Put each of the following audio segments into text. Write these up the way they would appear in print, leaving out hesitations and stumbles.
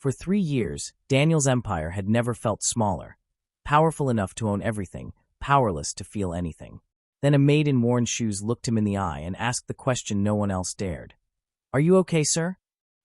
For 3 years, Daniel's empire had never felt smaller. Powerful enough to own everything, powerless to feel anything. Then a maid in worn shoes looked him in the eye and asked the question no one else dared. "Are you okay, sir?"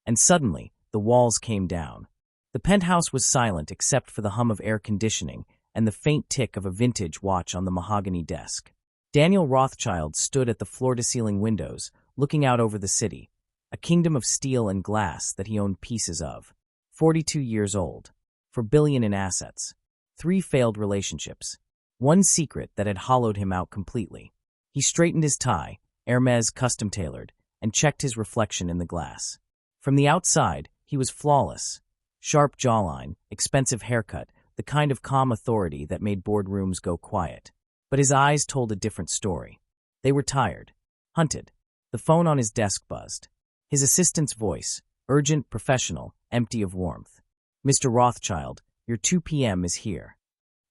And suddenly, the walls came down. The penthouse was silent except for the hum of air conditioning and the faint tick of a vintage watch on the mahogany desk. Daniel Rothschild stood at the floor-to-ceiling windows, looking out over the city, a kingdom of steel and glass that he owned pieces of. 42 years old, $4 billion in assets, 3 failed relationships, one secret that had hollowed him out completely. He straightened his tie, Hermes custom-tailored, and checked his reflection in the glass. From the outside, he was flawless. Sharp jawline, expensive haircut, the kind of calm authority that made boardrooms go quiet. But his eyes told a different story. They were tired, hunted. The phone on his desk buzzed. His assistant's voice, urgent, professional, empty of warmth. "Mr. Rothschild, your 2 p.m. is here."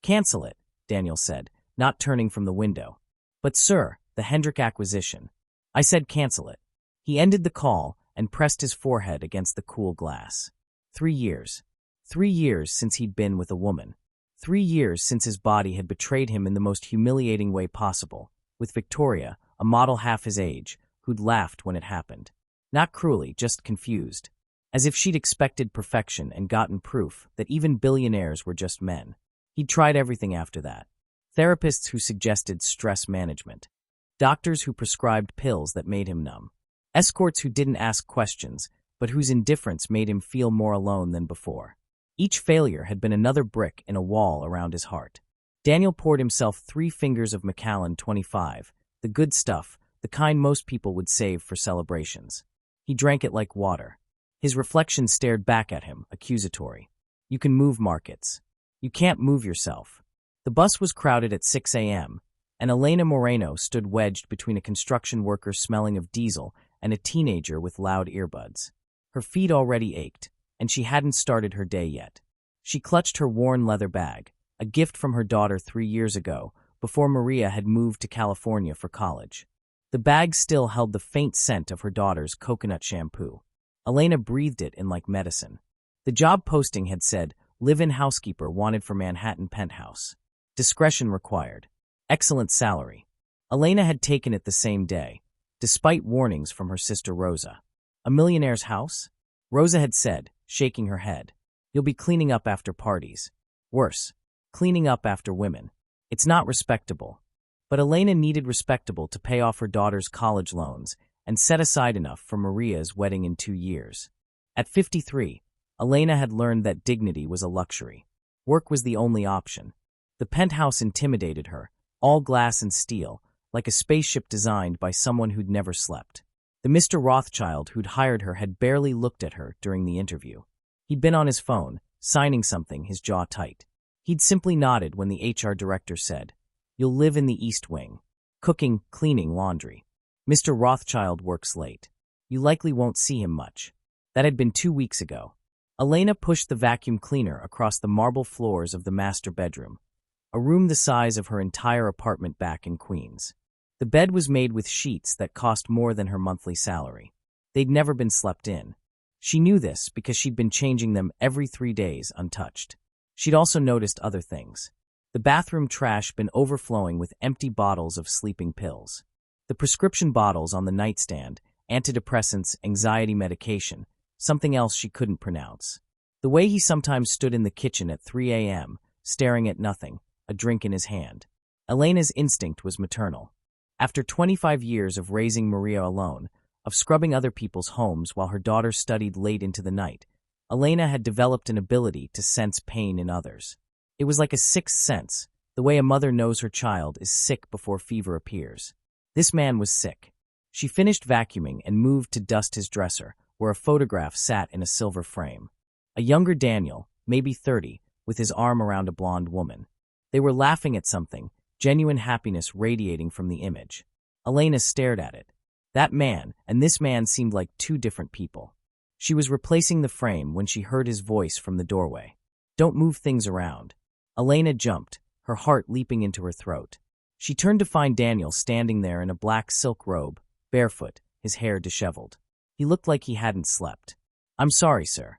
"Cancel it," Daniel said, not turning from the window. "But sir, the Hendrick acquisition." "I said cancel it." He ended the call and pressed his forehead against the cool glass. 3 years. 3 years since he'd been with a woman. 3 years since his body had betrayed him in the most humiliating way possible, with Victoria, a model half his age, who'd laughed when it happened. Not cruelly, just confused. As if she'd expected perfection and gotten proof that even billionaires were just men. He'd tried everything after that. Therapists who suggested stress management. Doctors who prescribed pills that made him numb. Escorts who didn't ask questions, but whose indifference made him feel more alone than before. Each failure had been another brick in a wall around his heart. Daniel poured himself 3 fingers of Macallan 25, the good stuff, the kind most people would save for celebrations. He drank it like water. His reflection stared back at him, accusatory. "You can move markets. You can't move yourself." The bus was crowded at 6 a.m., and Elena Moreno stood wedged between a construction worker smelling of diesel and a teenager with loud earbuds. Her feet already ached, and she hadn't started her day yet. She clutched her worn leather bag, a gift from her daughter 3 years ago, before Maria had moved to California for college. The bag still held the faint scent of her daughter's coconut shampoo. Elena breathed it in like medicine. The job posting had said, "Live-in housekeeper wanted for Manhattan penthouse. Discretion required. Excellent salary." Elena had taken it the same day, despite warnings from her sister Rosa. "A millionaire's house?" Rosa had said, shaking her head. "You'll be cleaning up after parties. Worse, cleaning up after women. It's not respectable." But Elena needed respectable to pay off her daughter's college loans and set aside enough for Maria's wedding in 2 years. At 53, Elena had learned that dignity was a luxury. Work was the only option. The penthouse intimidated her, all glass and steel, like a spaceship designed by someone who'd never slept. The Mr. Rothschild who'd hired her had barely looked at her during the interview. He'd been on his phone, signing something, his jaw tight. He'd simply nodded when the HR director said, "You'll live in the East Wing. Cooking, cleaning, laundry. Mr. Rothschild works late. You likely won't see him much." That had been 2 weeks ago. Elena pushed the vacuum cleaner across the marble floors of the master bedroom, a room the size of her entire apartment back in Queens. The bed was made with sheets that cost more than her monthly salary. They'd never been slept in. She knew this because she'd been changing them every 3 days untouched. She'd also noticed other things. The bathroom trash been overflowing with empty bottles of sleeping pills. The prescription bottles on the nightstand, antidepressants, anxiety medication, something else she couldn't pronounce. The way he sometimes stood in the kitchen at 3 a.m., staring at nothing, a drink in his hand. Elena's instinct was maternal. After 25 years of raising Maria alone, of scrubbing other people's homes while her daughter studied late into the night, Elena had developed an ability to sense pain in others. It was like a sixth sense, the way a mother knows her child is sick before fever appears. This man was sick. She finished vacuuming and moved to dust his dresser, where a photograph sat in a silver frame. A younger Daniel, maybe 30, with his arm around a blonde woman. They were laughing at something, genuine happiness radiating from the image. Elena stared at it. That man and this man seemed like 2 different people. She was replacing the frame when she heard his voice from the doorway. "Don't move things around." Elena jumped, her heart leaping into her throat. She turned to find Daniel standing there in a black silk robe, barefoot, his hair disheveled. He looked like he hadn't slept. "I'm sorry, sir.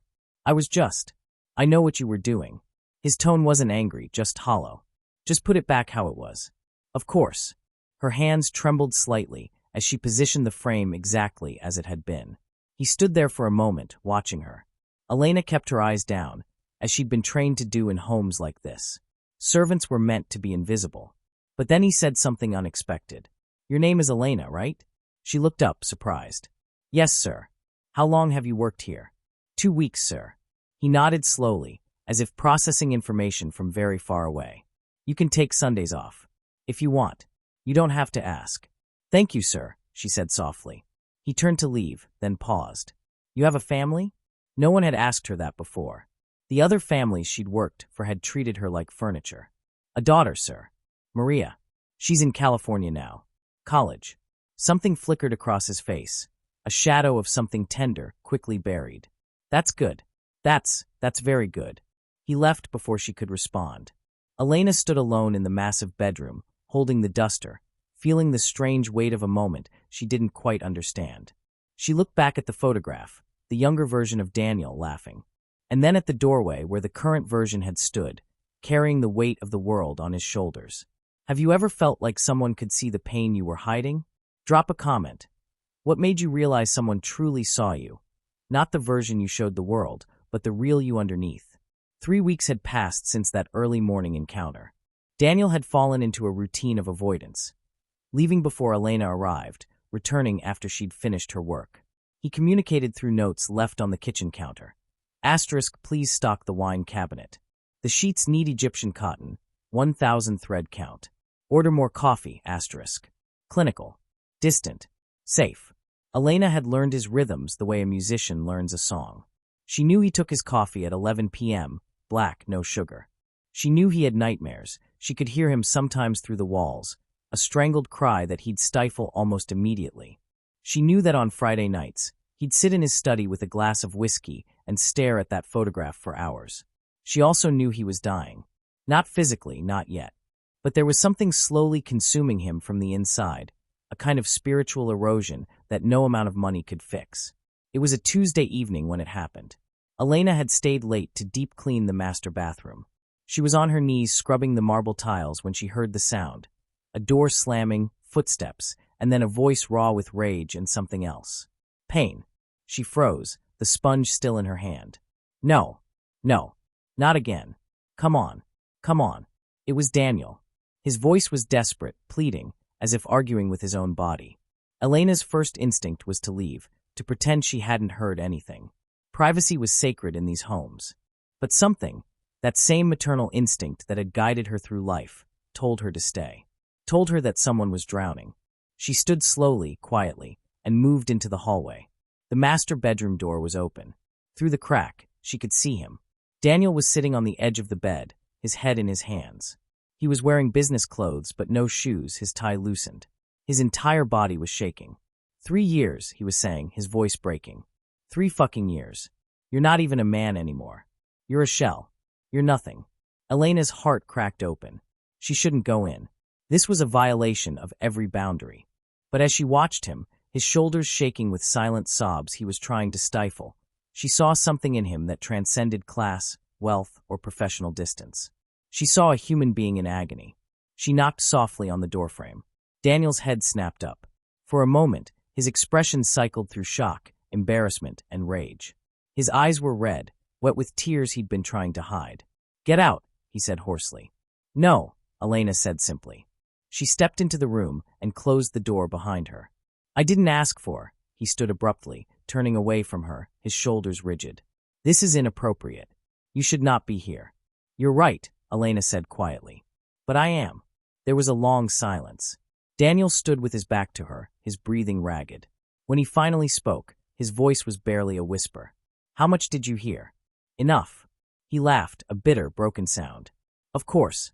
I know what you were doing." His tone wasn't angry, just hollow. "Just put it back how it was." "Of course." Her hands trembled slightly as she positioned the frame exactly as it had been. He stood there for a moment, watching her. Elena kept her eyes down, as she'd been trained to do in homes like this. Servants were meant to be invisible. But then he said something unexpected. "Your name is Elena, right?" She looked up, surprised. "Yes, sir." "How long have you worked here?" 2 weeks, sir." He nodded slowly, as if processing information from very far away. "You can take Sundays off. If you want. You don't have to ask." "Thank you, sir," she said softly. He turned to leave, then paused. "You have a family?" No one had asked her that before. The other families she'd worked for had treated her like furniture. "A daughter, sir. Maria. She's in California now. College." Something flickered across his face, a shadow of something tender, quickly buried. "That's good. That's very good." He left before she could respond. Elena stood alone in the massive bedroom, holding the duster, feeling the strange weight of a moment she didn't quite understand. She looked back at the photograph, the younger version of Daniel laughing, and then at the doorway where the current version had stood, carrying the weight of the world on his shoulders. Have you ever felt like someone could see the pain you were hiding? Drop a comment. What made you realize someone truly saw you? Not the version you showed the world, but the real you underneath. 3 weeks had passed since that early morning encounter. Daniel had fallen into a routine of avoidance, leaving before Elena arrived, returning after she'd finished her work. He communicated through notes left on the kitchen counter. *, please stock the wine cabinet. The sheets need Egyptian cotton, 1,000 thread count. Order more coffee, *. Clinical. Distant. Safe. Elena had learned his rhythms the way a musician learns a song. She knew he took his coffee at 11 p.m., black, no sugar. She knew he had nightmares. She could hear him sometimes through the walls, a strangled cry that he'd stifle almost immediately. She knew that on Friday nights, he'd sit in his study with a glass of whiskey and stare at that photograph for hours. She also knew he was dying. Not physically, not yet. But there was something slowly consuming him from the inside, a kind of spiritual erosion that no amount of money could fix. It was a Tuesday evening when it happened. Elena had stayed late to deep clean the master bathroom. She was on her knees scrubbing the marble tiles when she heard the sound. A door slamming, footsteps, and then a voice raw with rage and something else. Pain. She froze, the sponge still in her hand. No. No. Not again. Come on. Come on. It was Daniel. His voice was desperate, pleading, as if arguing with his own body. Elena's first instinct was to leave, to pretend she hadn't heard anything. Privacy was sacred in these homes. But something, that same maternal instinct that had guided her through life, told her to stay. Told her that someone was drowning. She stood slowly, quietly, and moved into the hallway. The master bedroom door was open. Through the crack, she could see him. Daniel was sitting on the edge of the bed, his head in his hands. He was wearing business clothes but no shoes, his tie loosened. His entire body was shaking. 3 years, he was saying, his voice breaking. 3 fucking years. You're not even a man anymore. You're a shell. You're nothing. Elena's heart cracked open. She shouldn't go in. This was a violation of every boundary. But as she watched him, his shoulders shaking with silent sobs he was trying to stifle, she saw something in him that transcended class, wealth, or professional distance. She saw a human being in agony. She knocked softly on the doorframe. Daniel's head snapped up. For a moment, his expression cycled through shock, embarrassment, and rage. His eyes were red, wet with tears he'd been trying to hide. "Get out," he said hoarsely. "No," Elena said simply. She stepped into the room and closed the door behind her. "I didn't ask for," he stood abruptly, turning away from her, his shoulders rigid. "This is inappropriate. You should not be here." "You're right," Elena said quietly. "But I am." There was a long silence. Daniel stood with his back to her, his breathing ragged. When he finally spoke, his voice was barely a whisper. "How much did you hear?" "Enough." He laughed, a bitter, broken sound. Of course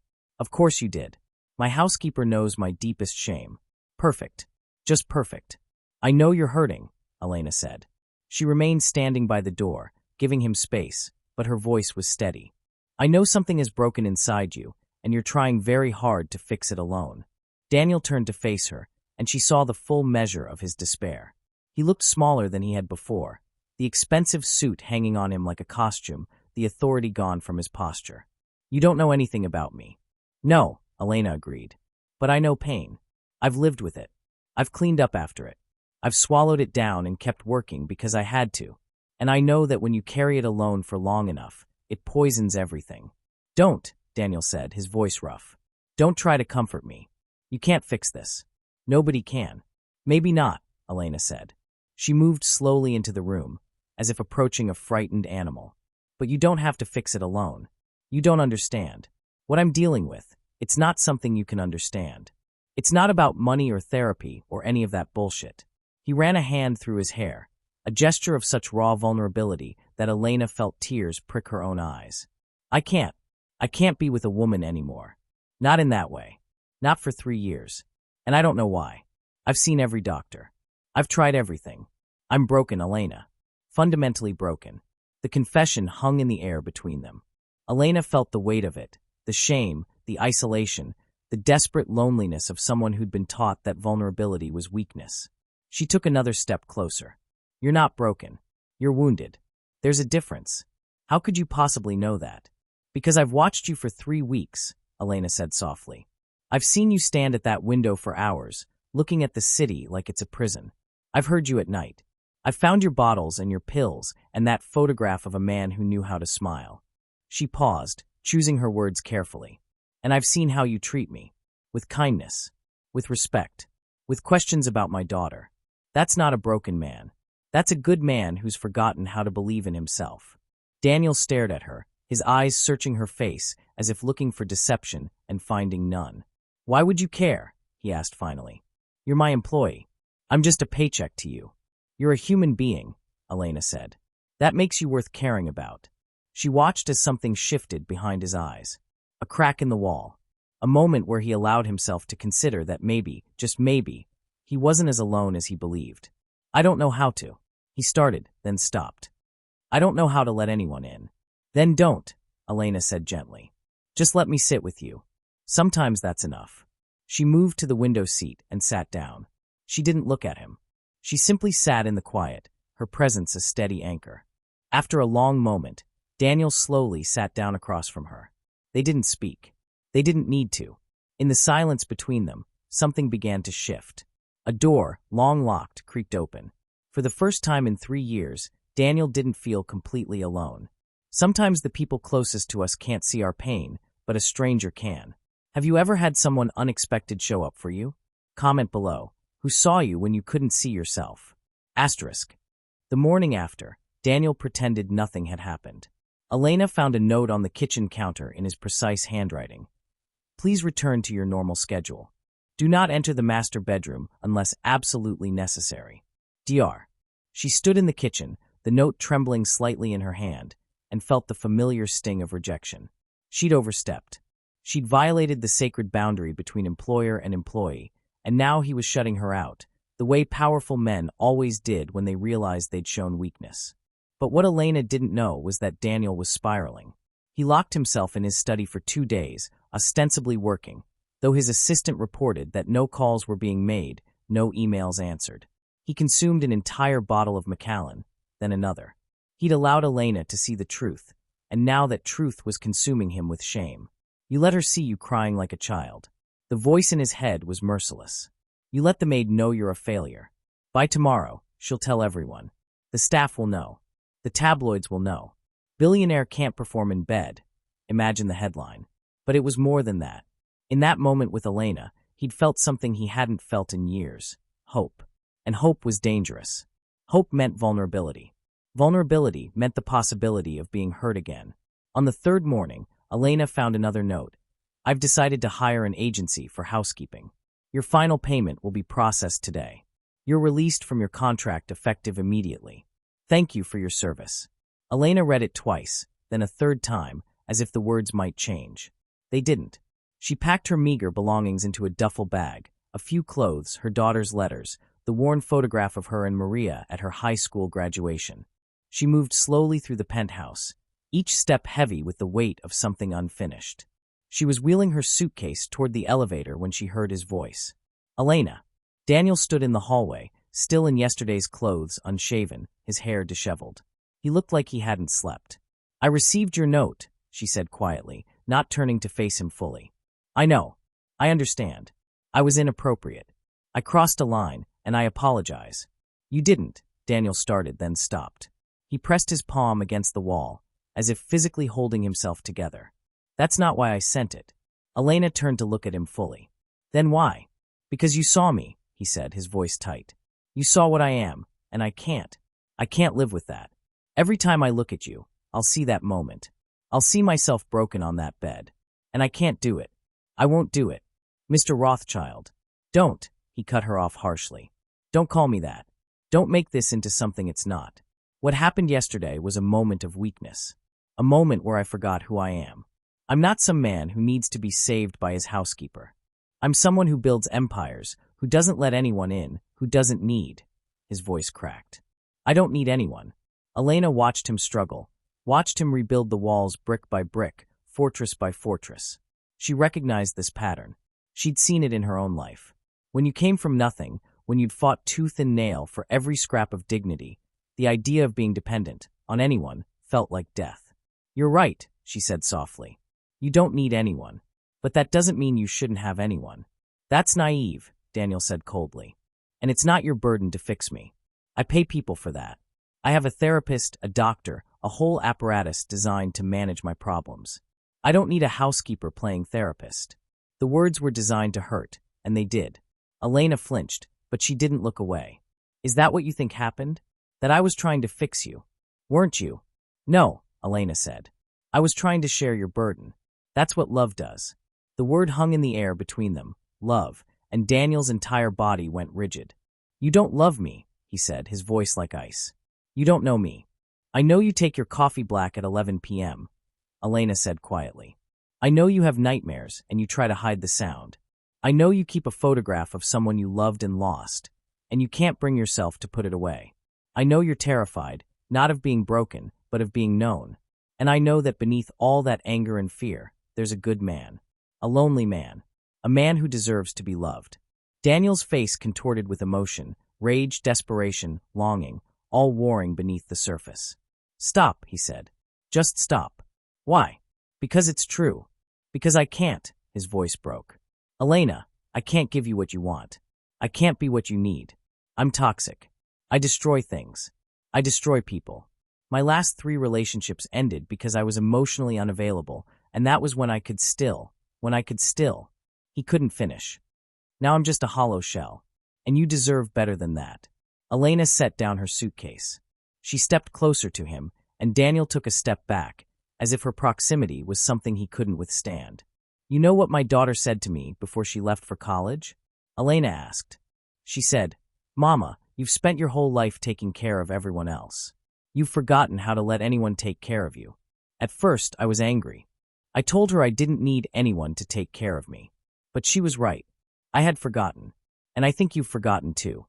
you did. My housekeeper knows my deepest shame. Perfect. Just perfect." "I know you're hurting," Elena said. She remained standing by the door, giving him space, but her voice was steady. "I know something is broken inside you, and you're trying very hard to fix it alone." Daniel turned to face her, and she saw the full measure of his despair. He looked smaller than he had before, the expensive suit hanging on him like a costume, the authority gone from his posture. "You don't know anything about me." "No," Elena agreed. "But I know pain. I've lived with it. I've cleaned up after it. I've swallowed it down and kept working because I had to. And I know that when you carry it alone for long enough, it poisons everything." "Don't," Daniel said, his voice rough. "Don't try to comfort me. You can't fix this. Nobody can." "Maybe not," Elena said. She moved slowly into the room, as if approaching a frightened animal. "But you don't have to fix it alone. You don't understand. What I'm dealing with, it's not something you can understand. It's not about money or therapy or any of that bullshit." He ran a hand through his hair, a gesture of such raw vulnerability that Elena felt tears prick her own eyes. I can't be with a woman anymore. Not in that way. Not for 3 years. And I don't know why. I've seen every doctor. I've tried everything. I'm broken, Elena. Fundamentally broken." The confession hung in the air between them. Elena felt the weight of it, the shame, the isolation, the desperate loneliness of someone who'd been taught that vulnerability was weakness. She took another step closer. "You're not broken. You're wounded. There's a difference. How could you possibly know that?" "Because I've watched you for 3 weeks," Elena said softly. "I've seen you stand at that window for hours, looking at the city like it's a prison. I've heard you at night. I've found your bottles and your pills and that photograph of a man who knew how to smile." She paused, choosing her words carefully. "And I've seen how you treat me. With kindness. With respect. With questions about my daughter. That's not a broken man. That's a good man who's forgotten how to believe in himself." Daniel stared at her, his eyes searching her face as if looking for deception and finding none. "Why would you care?" he asked finally. "You're my employee. I'm just a paycheck to you." "You're a human being," Elena said. "That makes you worth caring about." She watched as something shifted behind his eyes. A crack in the wall. A moment where he allowed himself to consider that maybe, just maybe, he wasn't as alone as he believed. "I don't know how to." He started, then stopped. "I don't know how to let anyone in." "Then don't," Elena said gently. "Just let me sit with you. Sometimes that's enough." She moved to the window seat and sat down. She didn't look at him. She simply sat in the quiet, her presence a steady anchor. After a long moment, Daniel slowly sat down across from her. They didn't speak. They didn't need to. In the silence between them, something began to shift. A door, long locked, creaked open. For the first time in 3 years, Daniel didn't feel completely alone. Sometimes the people closest to us can't see our pain, but a stranger can. Have you ever had someone unexpected show up for you? Comment below. Who saw you when you couldn't see yourself? Asterisk. The morning after, Daniel pretended nothing had happened. Elena found a note on the kitchen counter in his precise handwriting. "Please return to your normal schedule. Do not enter the master bedroom unless absolutely necessary. Dr." She stood in the kitchen, the note trembling slightly in her hand, and felt the familiar sting of rejection. She'd overstepped. She'd violated the sacred boundary between employer and employee, and now he was shutting her out, the way powerful men always did when they realized they'd shown weakness. But what Elena didn't know was that Daniel was spiraling. He locked himself in his study for 2 days, ostensibly working, though his assistant reported that no calls were being made, no emails answered. He consumed an entire bottle of Macallan, then another. He'd allowed Elena to see the truth, and now that truth was consuming him with shame. "You let her see you crying like a child." The voice in his head was merciless. "You let the maid know you're a failure. By tomorrow, she'll tell everyone. The staff will know. The tabloids will know. Billionaire can't perform in bed." Imagine the headline. But it was more than that. In that moment with Elena, he'd felt something he hadn't felt in years. Hope. And hope was dangerous. Hope meant vulnerability. Vulnerability meant the possibility of being hurt again. On the 3rd morning, Elena found another note. "I've decided to hire an agency for housekeeping. Your final payment will be processed today. You're released from your contract effective immediately. Thank you for your service." Elena read it twice, then a 3rd time, as if the words might change. They didn't. She packed her meager belongings into a duffel bag, a few clothes, her daughter's letters, the worn photograph of her and Maria at her high school graduation. She moved slowly through the penthouse, each step heavy with the weight of something unfinished. She was wheeling her suitcase toward the elevator when she heard his voice. "Elena." Daniel stood in the hallway, still in yesterday's clothes, unshaven, his hair disheveled. He looked like he hadn't slept. "I received your note," she said quietly, not turning to face him fully. "I know. I understand. I was inappropriate. I crossed a line, and I apologize." "You didn't," Daniel started, then stopped. He pressed his palm against the wall, as if physically holding himself together. "That's not why I sent it." Elena turned to look at him fully. "Then why?" "Because you saw me," he said, his voice tight. "You saw what I am, and I can't. I can't live with that. Every time I look at you, I'll see that moment. I'll see myself broken on that bed. And I can't do it. I won't do it. Mr. Rothschild." "Don't," he cut her off harshly. "Don't call me that. Don't make this into something it's not. What happened yesterday was a moment of weakness. A moment where I forgot who I am. I'm not some man who needs to be saved by his housekeeper. I'm someone who builds empires, who doesn't let anyone in, who doesn't need." His voice cracked. "I don't need anyone." Elena watched him struggle, watched him rebuild the walls brick by brick, fortress by fortress. She recognized this pattern. She'd seen it in her own life. When you came from nothing, when you'd fought tooth and nail for every scrap of dignity, the idea of being dependent on anyone felt like death. "You're right," she said softly. "You don't need anyone. But that doesn't mean you shouldn't have anyone." "That's naive," Daniel said coldly. "And it's not your burden to fix me. I pay people for that. I have a therapist, a doctor, a whole apparatus designed to manage my problems. I don't need a housekeeper playing therapist." The words were designed to hurt, and they did. Elena flinched, but she didn't look away. "Is that what you think happened? That I was trying to fix you? Weren't you?" "No," Elena said. "I was trying to share your burden. That's what love does." The word hung in the air between them, love, and Daniel's entire body went rigid. "You don't love me," he said, his voice like ice. "You don't know me." "I know you take your coffee black at 11 p.m., Elena said quietly. "I know you have nightmares and you try to hide the sound. I know you keep a photograph of someone you loved and lost, and you can't bring yourself to put it away. I know you're terrified, not of being broken, but of being known. And I know that beneath all that anger and fear, there's a good man. A lonely man. A man who deserves to be loved." Daniel's face contorted with emotion, rage, desperation, longing, all warring beneath the surface. "Stop," he said. "Just stop." "Why?" "Because it's true. Because I can't," his voice broke. "Elena, I can't give you what you want. I can't be what you need. I'm toxic. I destroy things. I destroy people. My last 3 relationships ended because I was emotionally unavailable, and that was when I could still. He couldn't finish. Now I'm just a hollow shell. And you deserve better than that." Elena set down her suitcase. She stepped closer to him, and Daniel took a step back, as if her proximity was something he couldn't withstand. "You know what my daughter said to me before she left for college?" Elena asked. She said, "Mama, you've spent your whole life taking care of everyone else. You've forgotten how to let anyone take care of you." At first, I was angry. I told her I didn't need anyone to take care of me. But she was right. I had forgotten. And I think you've forgotten too.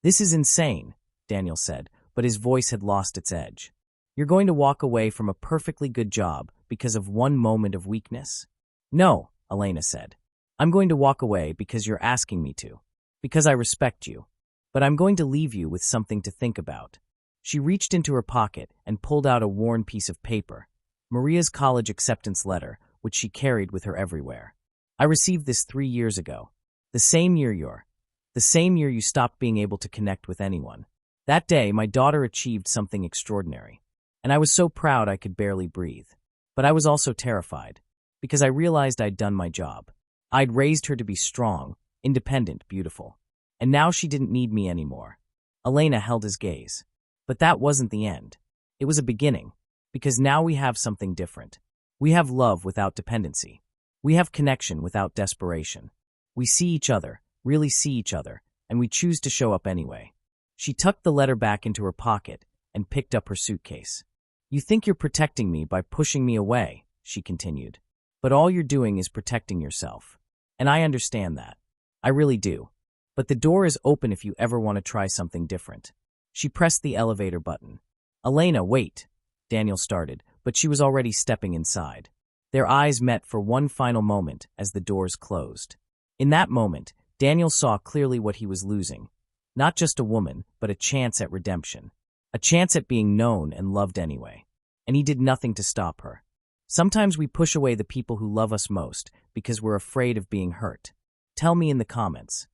"This is insane," Daniel said, but his voice had lost its edge. "You're going to walk away from a perfectly good job because of one moment of weakness?" "No," Elena said. "I'm going to walk away because you're asking me to. Because I respect you. But I'm going to leave you with something to think about." She reached into her pocket and pulled out a worn piece of paper, Maria's college acceptance letter, which she carried with her everywhere. "I received this 3 years ago. The same year you stopped being able to connect with anyone. That day, my daughter achieved something extraordinary. And I was so proud I could barely breathe. But I was also terrified, because I realized I'd done my job. I'd raised her to be strong, independent, beautiful. And now she didn't need me anymore." Elena held his gaze. "But that wasn't the end. It was a beginning. Because now we have something different. We have love without dependency. We have connection without desperation. We see each other, really see each other, and we choose to show up anyway." She tucked the letter back into her pocket and picked up her suitcase. "You think you're protecting me by pushing me away," she continued. "But all you're doing is protecting yourself. And I understand that. I really do. But the door is open if you ever want to try something different." She pressed the elevator button. "Elena, wait," Daniel started, but she was already stepping inside. Their eyes met for one final moment as the doors closed. In that moment, Daniel saw clearly what he was losing. Not just a woman, but a chance at redemption. A chance at being known and loved anyway. And he did nothing to stop her. Sometimes we push away the people who love us most because we're afraid of being hurt. Tell me in the comments.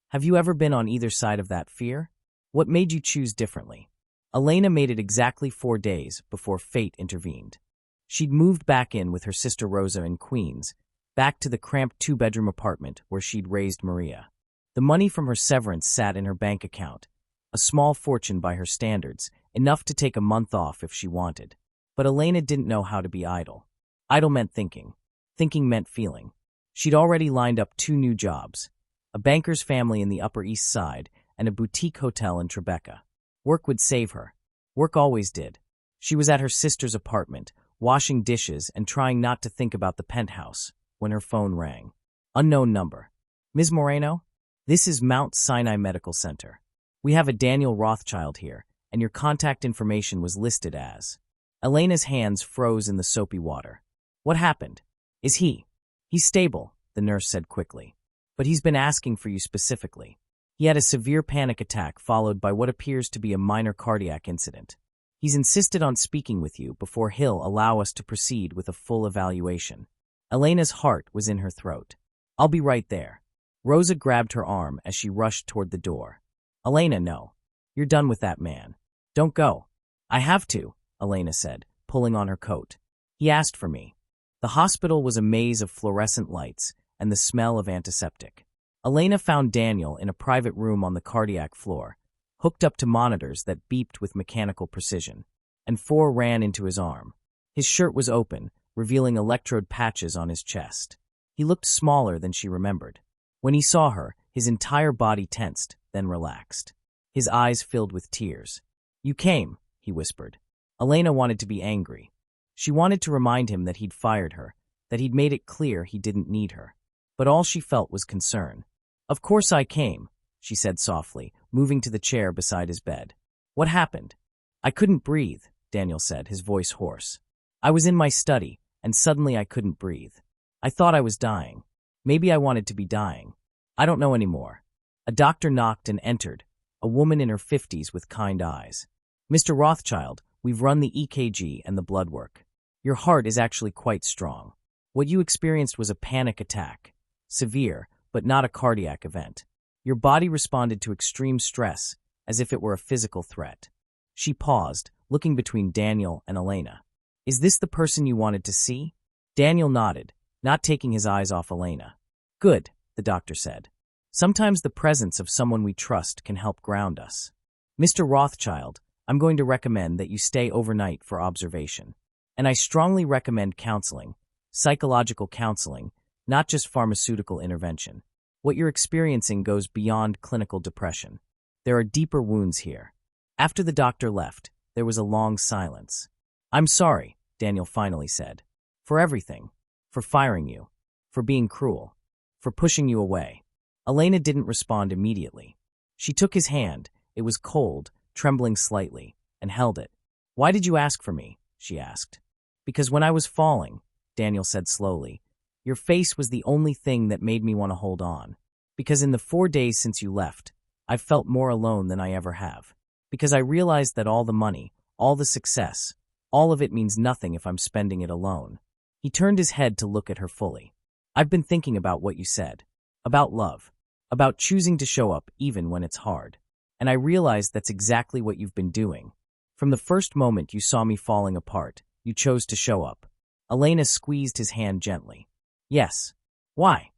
Have you ever been on either side of that fear? What made you choose differently? Elena made it exactly 4 days before fate intervened. She'd moved back in with her sister Rosa in Queens, back to the cramped 2-bedroom apartment where she'd raised Maria. The money from her severance sat in her bank account, a small fortune by her standards, enough to take a month off if she wanted. But Elena didn't know how to be idle. Idle meant thinking. Thinking meant feeling. She'd already lined up 2 new jobs, a banker's family in the Upper East Side and a boutique hotel in Tribeca. Work would save her. Work always did. She was at her sister's apartment, washing dishes and trying not to think about the penthouse, when her phone rang. Unknown number. Ms. Moreno? This is Mount Sinai Medical Center. We have a Daniel Rothschild here, and your contact information was listed as. Elena's hands froze in the soapy water. What happened? Is he? He's stable, the nurse said quickly. But he's been asking for you specifically. He had a severe panic attack followed by what appears to be a minor cardiac incident. He's insisted on speaking with you before he'll allow us to proceed with a full evaluation. Elena's heart was in her throat. I'll be right there. Rosa grabbed her arm as she rushed toward the door. Elena, no. You're done with that man. Don't go. I have to, Elena said, pulling on her coat. He asked for me. The hospital was a maze of fluorescent lights and the smell of antiseptic. Elena found Daniel in a private room on the cardiac floor, hooked up to monitors that beeped with mechanical precision, and 4 ran into his arm. His shirt was open, revealing electrode patches on his chest. He looked smaller than she remembered. When he saw her, his entire body tensed, then relaxed. His eyes filled with tears. You came, he whispered. Elena wanted to be angry. She wanted to remind him that he'd fired her, that he'd made it clear he didn't need her. But all she felt was concern. Of course I came, she said softly, moving to the chair beside his bed. What happened? I couldn't breathe, Daniel said, his voice hoarse. I was in my study, and suddenly I couldn't breathe. I thought I was dying. Maybe I wanted to be dying. I don't know anymore. A doctor knocked and entered, a woman in her 50s with kind eyes. Mr. Rothschild, we've run the EKG and the blood work. Your heart is actually quite strong. What you experienced was a panic attack. Severe, but not a cardiac event. Your body responded to extreme stress, as if it were a physical threat. She paused, looking between Daniel and Elena. Is this the person you wanted to see? Daniel nodded, not taking his eyes off Elena. Good, the doctor said. Sometimes the presence of someone we trust can help ground us. Mr. Rothschild, I'm going to recommend that you stay overnight for observation. And I strongly recommend counseling, psychological counseling, not just pharmaceutical intervention. What you're experiencing goes beyond clinical depression. There are deeper wounds here. After the doctor left, there was a long silence. I'm sorry, Daniel finally said. For everything. For firing you. For being cruel. For pushing you away. Elena didn't respond immediately. She took his hand, it was cold, trembling slightly, and held it. Why did you ask for me? She asked. Because when I was falling, Daniel said slowly, your face was the only thing that made me want to hold on. Because in the 4 days since you left, I've felt more alone than I ever have. Because I realized that all the money, all the success, all of it means nothing if I'm spending it alone. He turned his head to look at her fully. I've been thinking about what you said. About love. About choosing to show up even when it's hard. And I realized that's exactly what you've been doing. From the first moment you saw me falling apart, you chose to show up. Elena squeezed his hand gently. Yes. Why?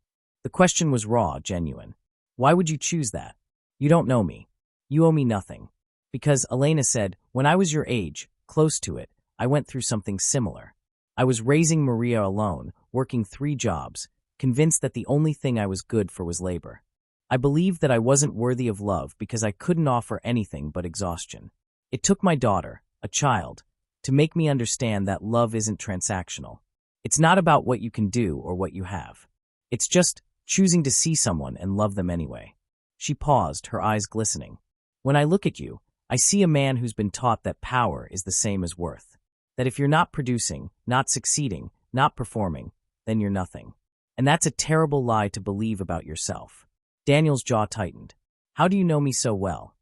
The question was raw, genuine. Why would you choose that? You don't know me. You owe me nothing. Because, Elena said, when I was your age, close to it, I went through something similar. I was raising Maria alone, working 3 jobs, convinced that the only thing I was good for was labor. I believed that I wasn't worthy of love because I couldn't offer anything but exhaustion. It took my daughter, a child, to make me understand that love isn't transactional. It's not about what you can do or what you have. It's just choosing to see someone and love them anyway. She paused, her eyes glistening. When I look at you, I see a man who's been taught that power is the same as worth. That if you're not producing, not succeeding, not performing, then you're nothing. And that's a terrible lie to believe about yourself. Daniel's jaw tightened. How do you know me so well?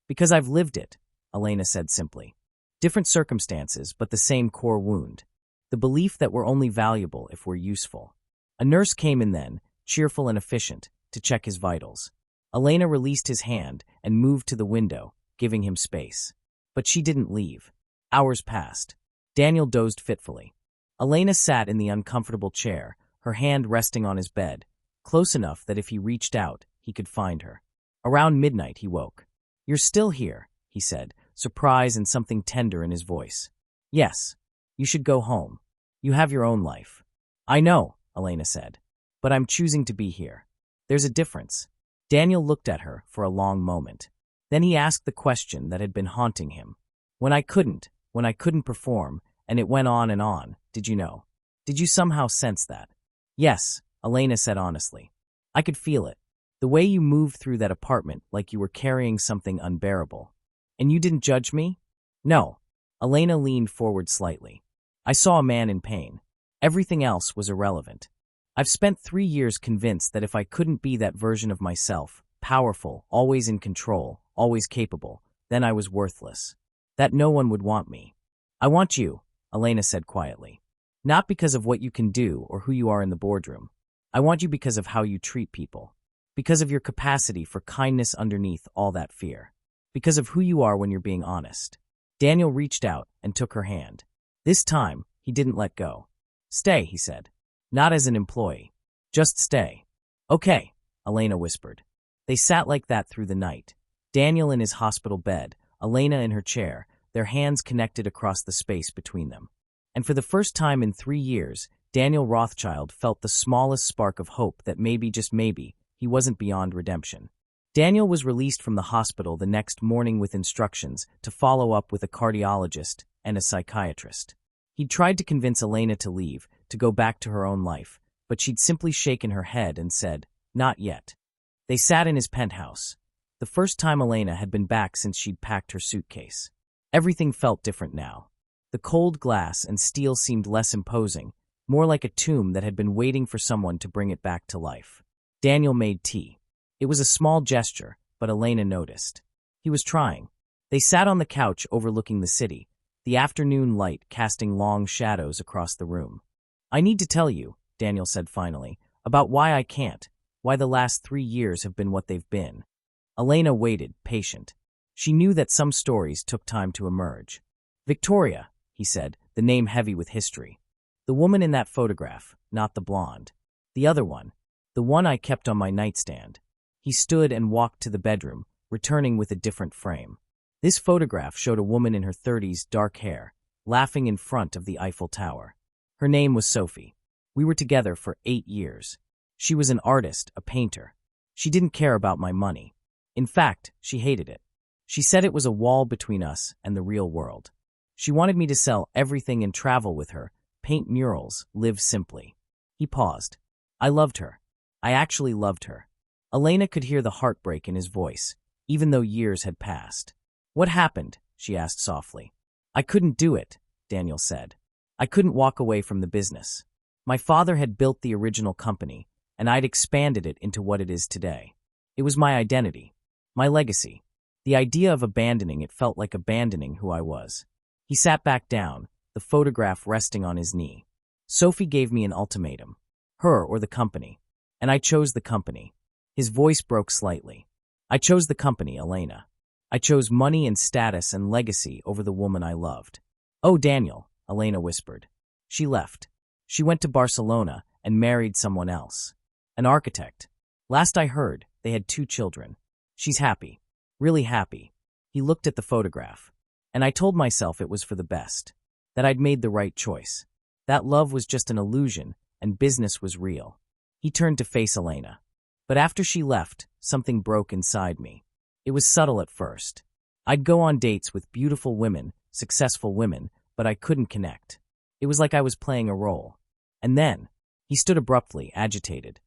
Because I've lived it, Elena said simply. Different circumstances, but the same core wound. The belief that we're only valuable if we're useful. A nurse came in then, cheerful and efficient, to check his vitals. Elena released his hand and moved to the window, giving him space. But she didn't leave. Hours passed. Daniel dozed fitfully. Elena sat in the uncomfortable chair, her hand resting on his bed, close enough that if he reached out, he could find her. Around midnight, he woke. "You're still here," he said, surprise and something tender in his voice. "Yes. You should go home. You have your own life." "I know," Elena said. "But I'm choosing to be here. There's a difference." Daniel looked at her for a long moment. Then he asked the question that had been haunting him. When I couldn't perform, and it went on, did you know? Did you somehow sense that?" "Yes," Elena said honestly. "I could feel it. The way you moved through that apartment like you were carrying something unbearable. And you didn't judge me?" "No." Elena leaned forward slightly. "I saw a man in pain. Everything else was irrelevant. I've spent 3 years convinced that if I couldn't be that version of myself, powerful, always in control, always capable, then I was worthless. That no one would want me. I want you," Elena said quietly. "Not because of what you can do or who you are in the boardroom. I want you because of how you treat people. Because of your capacity for kindness underneath all that fear. Because of who you are when you're being honest." Daniel reached out and took her hand. This time, he didn't let go. "Stay," he said. "Not as an employee. Just stay." "Okay," Elena whispered. They sat like that through the night. Daniel in his hospital bed, Elena in her chair, their hands connected across the space between them. And for the first time in 3 years, Daniel Rothschild felt the smallest spark of hope that maybe, just maybe, he wasn't beyond redemption. Daniel was released from the hospital the next morning with instructions to follow up with a cardiologist and a psychiatrist. He'd tried to convince Elena to leave, to go back to her own life, but she'd simply shaken her head and said, "Not yet." They sat in his penthouse. The first time Elena had been back since she'd packed her suitcase. Everything felt different now. The cold glass and steel seemed less imposing, more like a tomb that had been waiting for someone to bring it back to life. Daniel made tea. It was a small gesture, but Elena noticed. He was trying. They sat on the couch overlooking the city, the afternoon light casting long shadows across the room. "I need to tell you," Daniel said finally, "about why I can't, why the last 3 years have been what they've been." Elena waited, patient. She knew that some stories took time to emerge. "Victoria," he said, the name heavy with history. "The woman in that photograph, not the blonde. The other one. The one I kept on my nightstand." He stood and walked to the bedroom, returning with a different frame. This photograph showed a woman in her 30s, dark hair, laughing in front of the Eiffel Tower. Her name was Sophie. We were together for 8 years. She was an artist, a painter. She didn't care about my money. In fact, she hated it. She said it was a wall between us and the real world. She wanted me to sell everything and travel with her, paint murals, live simply. He paused. I loved her. I actually loved her. Elena could hear the heartbreak in his voice, even though years had passed. "What happened?" she asked softly. "I couldn't do it," Daniel said. "I couldn't walk away from the business. My father had built the original company, and I'd expanded it into what it is today. It was my identity, my legacy. The idea of abandoning it felt like abandoning who I was." He sat back down, the photograph resting on his knee. "Sophie gave me an ultimatum. Her or the company. And I chose the company." His voice broke slightly. "I chose the company, Elena. I chose money and status and legacy over the woman I loved." "Oh, Daniel," Elena whispered. She left. She went to Barcelona and married someone else. An architect. Last I heard, they had 2 children. She's happy. Really happy. He looked at the photograph. And I told myself it was for the best. That I'd made the right choice. That love was just an illusion, and business was real. He turned to face Elena. But after she left, something broke inside me. It was subtle at first. I'd go on dates with beautiful women, successful women, but I couldn't connect. It was like I was playing a role. And then, he stood abruptly, agitated.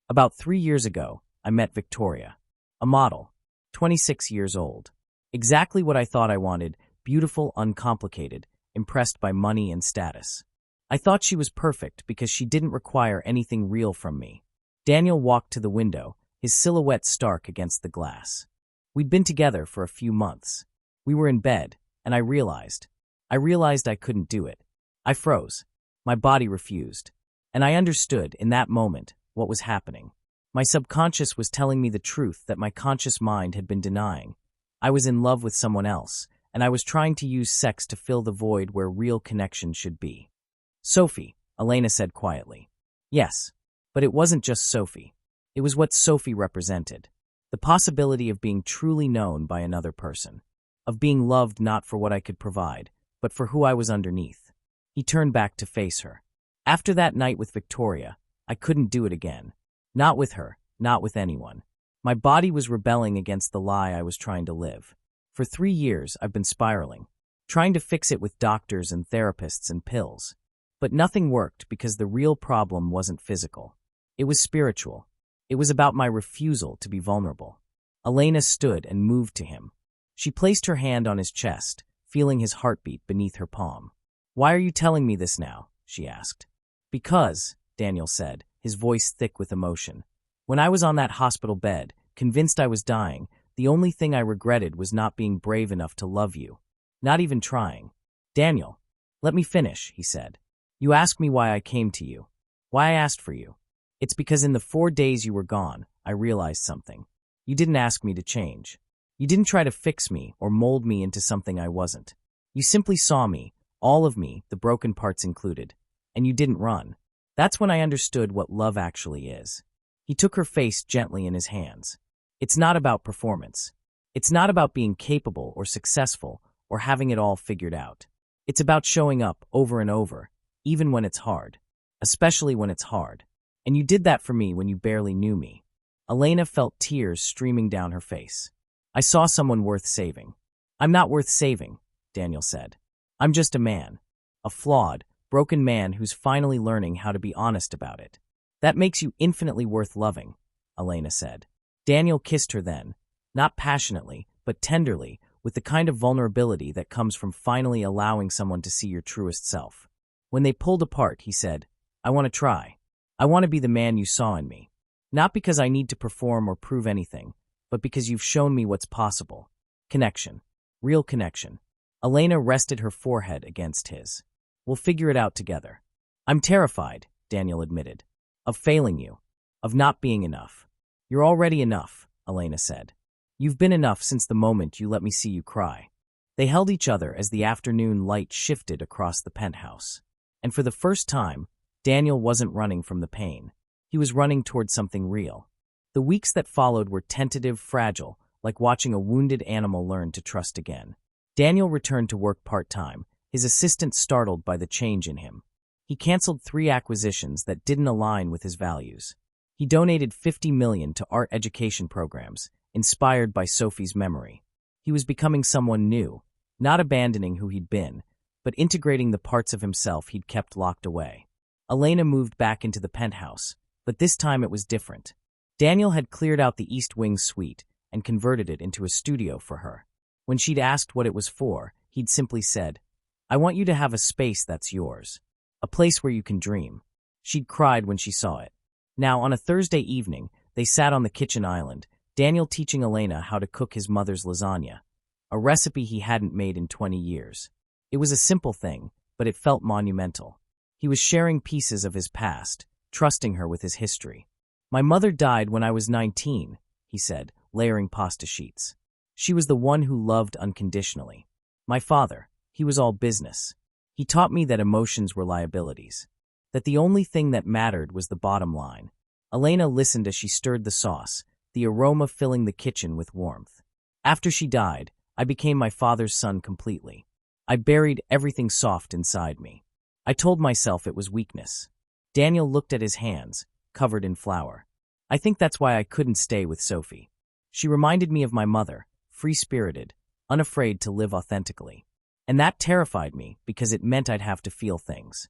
About 3 years ago, I met Victoria. A model, 26 years old. Exactly what I thought I wanted, beautiful, uncomplicated, impressed by money and status. I thought she was perfect because she didn't require anything real from me. Daniel walked to the window, his silhouette stark against the glass. We'd been together for a few months. We were in bed, and I realized I couldn't do it. I froze. My body refused. And I understood, in that moment, what was happening. My subconscious was telling me the truth that my conscious mind had been denying. I was in love with someone else, and I was trying to use sex to fill the void where real connection should be. Sophie, Elena said quietly. Yes, but it wasn't just Sophie. It was what Sophie represented. The possibility of being truly known by another person. Of being loved not for what I could provide, but for who I was underneath. He turned back to face her. After that night with Victoria, I couldn't do it again. Not with her, not with anyone. My body was rebelling against the lie I was trying to live. For 3 years, I've been spiraling, trying to fix it with doctors and therapists and pills. But nothing worked because the real problem wasn't physical. It was spiritual. It was about my refusal to be vulnerable. Elena stood and moved to him. She placed her hand on his chest, feeling his heartbeat beneath her palm. Why are you telling me this now? She asked. Because, Daniel said, his voice thick with emotion. When I was on that hospital bed, convinced I was dying, the only thing I regretted was not being brave enough to love you. Not even trying. Daniel, let me finish, he said. You asked me why I came to you. Why I asked for you. It's because in the 4 days you were gone, I realized something. You didn't ask me to change. You didn't try to fix me or mold me into something I wasn't. You simply saw me, all of me, the broken parts included. And you didn't run. That's when I understood what love actually is. He took her face gently in his hands. It's not about performance. It's not about being capable or successful or having it all figured out. It's about showing up over and over, even when it's hard. Especially when it's hard. And you did that for me when you barely knew me. Elena felt tears streaming down her face. I saw someone worth saving. I'm not worth saving, Daniel said. I'm just a man. A flawed, broken man who's finally learning how to be honest about it. That makes you infinitely worth loving, Elena said. Daniel kissed her then, not passionately, but tenderly, with the kind of vulnerability that comes from finally allowing someone to see your truest self. When they pulled apart, he said, I want to try. I want to be the man you saw in me. Not because I need to perform or prove anything, but because you've shown me what's possible. Connection. Real connection. Elena rested her forehead against his. We'll figure it out together. I'm terrified, Daniel admitted. Of failing you. Of not being enough. You're already enough, Elena said. You've been enough since the moment you let me see you cry. They held each other as the afternoon light shifted across the penthouse. And for the first time, Daniel wasn't running from the pain. He was running toward something real. The weeks that followed were tentative, fragile, like watching a wounded animal learn to trust again. Daniel returned to work part-time, his assistant startled by the change in him. He canceled 3 acquisitions that didn't align with his values. He donated $50 million to art education programs, inspired by Sophie's memory. He was becoming someone new, not abandoning who he'd been, but integrating the parts of himself he'd kept locked away. Elena moved back into the penthouse, but this time it was different. Daniel had cleared out the East Wing suite and converted it into a studio for her. When she'd asked what it was for, he'd simply said, I want you to have a space that's yours. A place where you can dream. She'd cried when she saw it. Now, on a Thursday evening, they sat on the kitchen island, Daniel teaching Elena how to cook his mother's lasagna, a recipe he hadn't made in 20 years. It was a simple thing, but it felt monumental. He was sharing pieces of his past, trusting her with his history. My mother died when I was 19, he said, layering pasta sheets. She was the one who loved unconditionally. My father, he was all business. He taught me that emotions were liabilities, that the only thing that mattered was the bottom line. Elena listened as she stirred the sauce, the aroma filling the kitchen with warmth. After she died, I became my father's son completely. I buried everything soft inside me. I told myself it was weakness. Daniel looked at his hands, covered in flour. I think that's why I couldn't stay with Sophie. She reminded me of my mother, free-spirited, unafraid to live authentically. And that terrified me because it meant I'd have to feel things.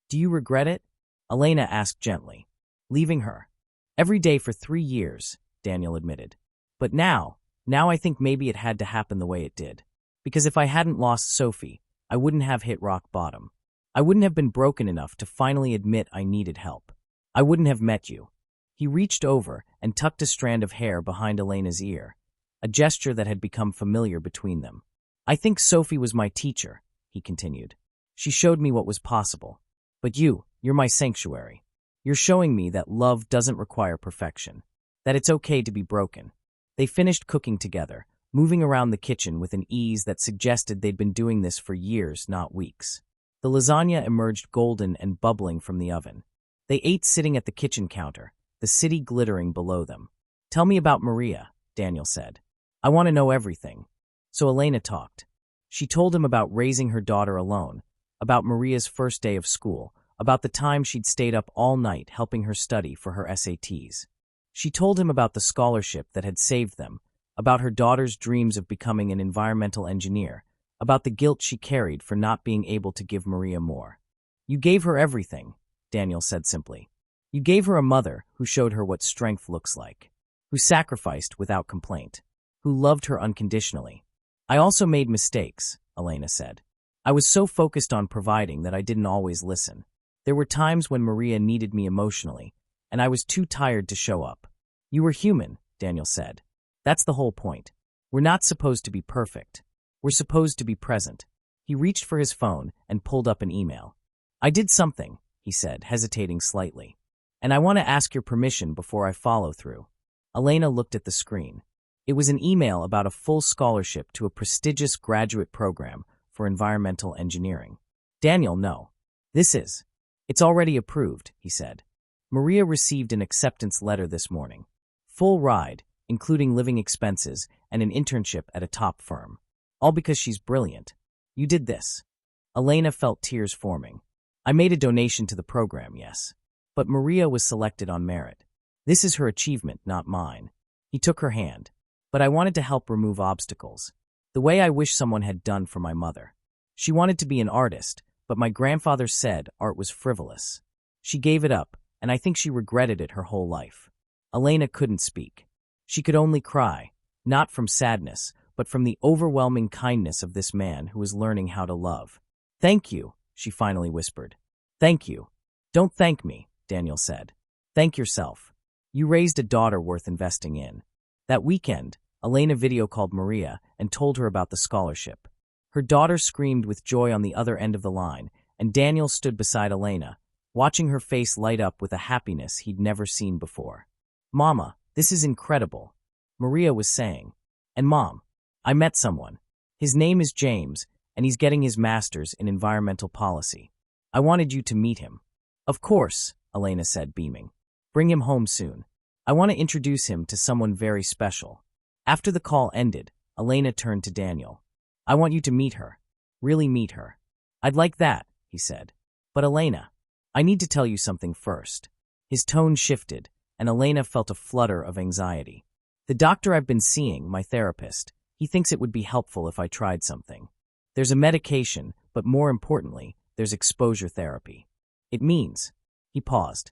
Do you regret it? Elena asked gently. Leaving her. Every day for 3 years, Daniel admitted. But now I think maybe it had to happen the way it did. Because if I hadn't lost Sophie, I wouldn't have hit rock bottom. I wouldn't have been broken enough to finally admit I needed help. I wouldn't have met you. He reached over and tucked a strand of hair behind Elena's ear. a gesture that had become familiar between them. I think Sophie was my teacher, he continued. She showed me what was possible. But you're my sanctuary. You're showing me that love doesn't require perfection, that it's okay to be broken. They finished cooking together, moving around the kitchen with an ease that suggested they'd been doing this for years, not weeks. The lasagna emerged golden and bubbling from the oven. They ate sitting at the kitchen counter, the city glittering below them. Tell me about Maria, Daniel said. I want to know everything. So Elena talked. She told him about raising her daughter alone, about Maria's first day of school, about the time she'd stayed up all night helping her study for her SATs. She told him about the scholarship that had saved them, about her daughter's dreams of becoming an environmental engineer, about the guilt she carried for not being able to give Maria more. You gave her everything, Daniel said simply. You gave her a mother who showed her what strength looks like, who sacrificed without complaint, who loved her unconditionally. I also made mistakes, Elena said. I was so focused on providing that I didn't always listen. There were times when Maria needed me emotionally, and I was too tired to show up. You were human, Daniel said. That's the whole point. We're not supposed to be perfect. We're supposed to be present. He reached for his phone and pulled up an email. I did something, he said, hesitating slightly. And I want to ask your permission before I follow through. Elena looked at the screen. It was an email about a full scholarship to a prestigious graduate program for environmental engineering. Daniel, no. It's already approved, he said. Maria received an acceptance letter this morning. Full ride, including living expenses and an internship at a top firm. All because she's brilliant. You did this. Elena felt tears forming. I made a donation to the program, yes. But Maria was selected on merit. This is her achievement, not mine. He took her hand. But I wanted to help remove obstacles. The way I wish someone had done for my mother. She wanted to be an artist, but my grandfather said art was frivolous. She gave it up, and I think she regretted it her whole life. Elena couldn't speak. She could only cry, not from sadness, but from the overwhelming kindness of this man who was learning how to love. Thank you, she finally whispered. Thank you. Don't thank me, Daniel said. Thank yourself. You raised a daughter worth investing in. That weekend, Elena video called Maria and told her about the scholarship. Her daughter screamed with joy on the other end of the line, and Daniel stood beside Elena, watching her face light up with a happiness he'd never seen before. Mama, this is incredible, Maria was saying. And Mom, I met someone. His name is James, and he's getting his master's in environmental policy. I wanted you to meet him. Of course, Elena said, beaming. Bring him home soon. I want to introduce him to someone very special. After the call ended, Elena turned to Daniel. I want you to meet her. Really meet her. I'd like that, he said. But Elena, I need to tell you something first. His tone shifted, and Elena felt a flutter of anxiety. The doctor I've been seeing, my therapist, he thinks it would be helpful if I tried something. There's a medication, but more importantly, there's exposure therapy. It means, he paused.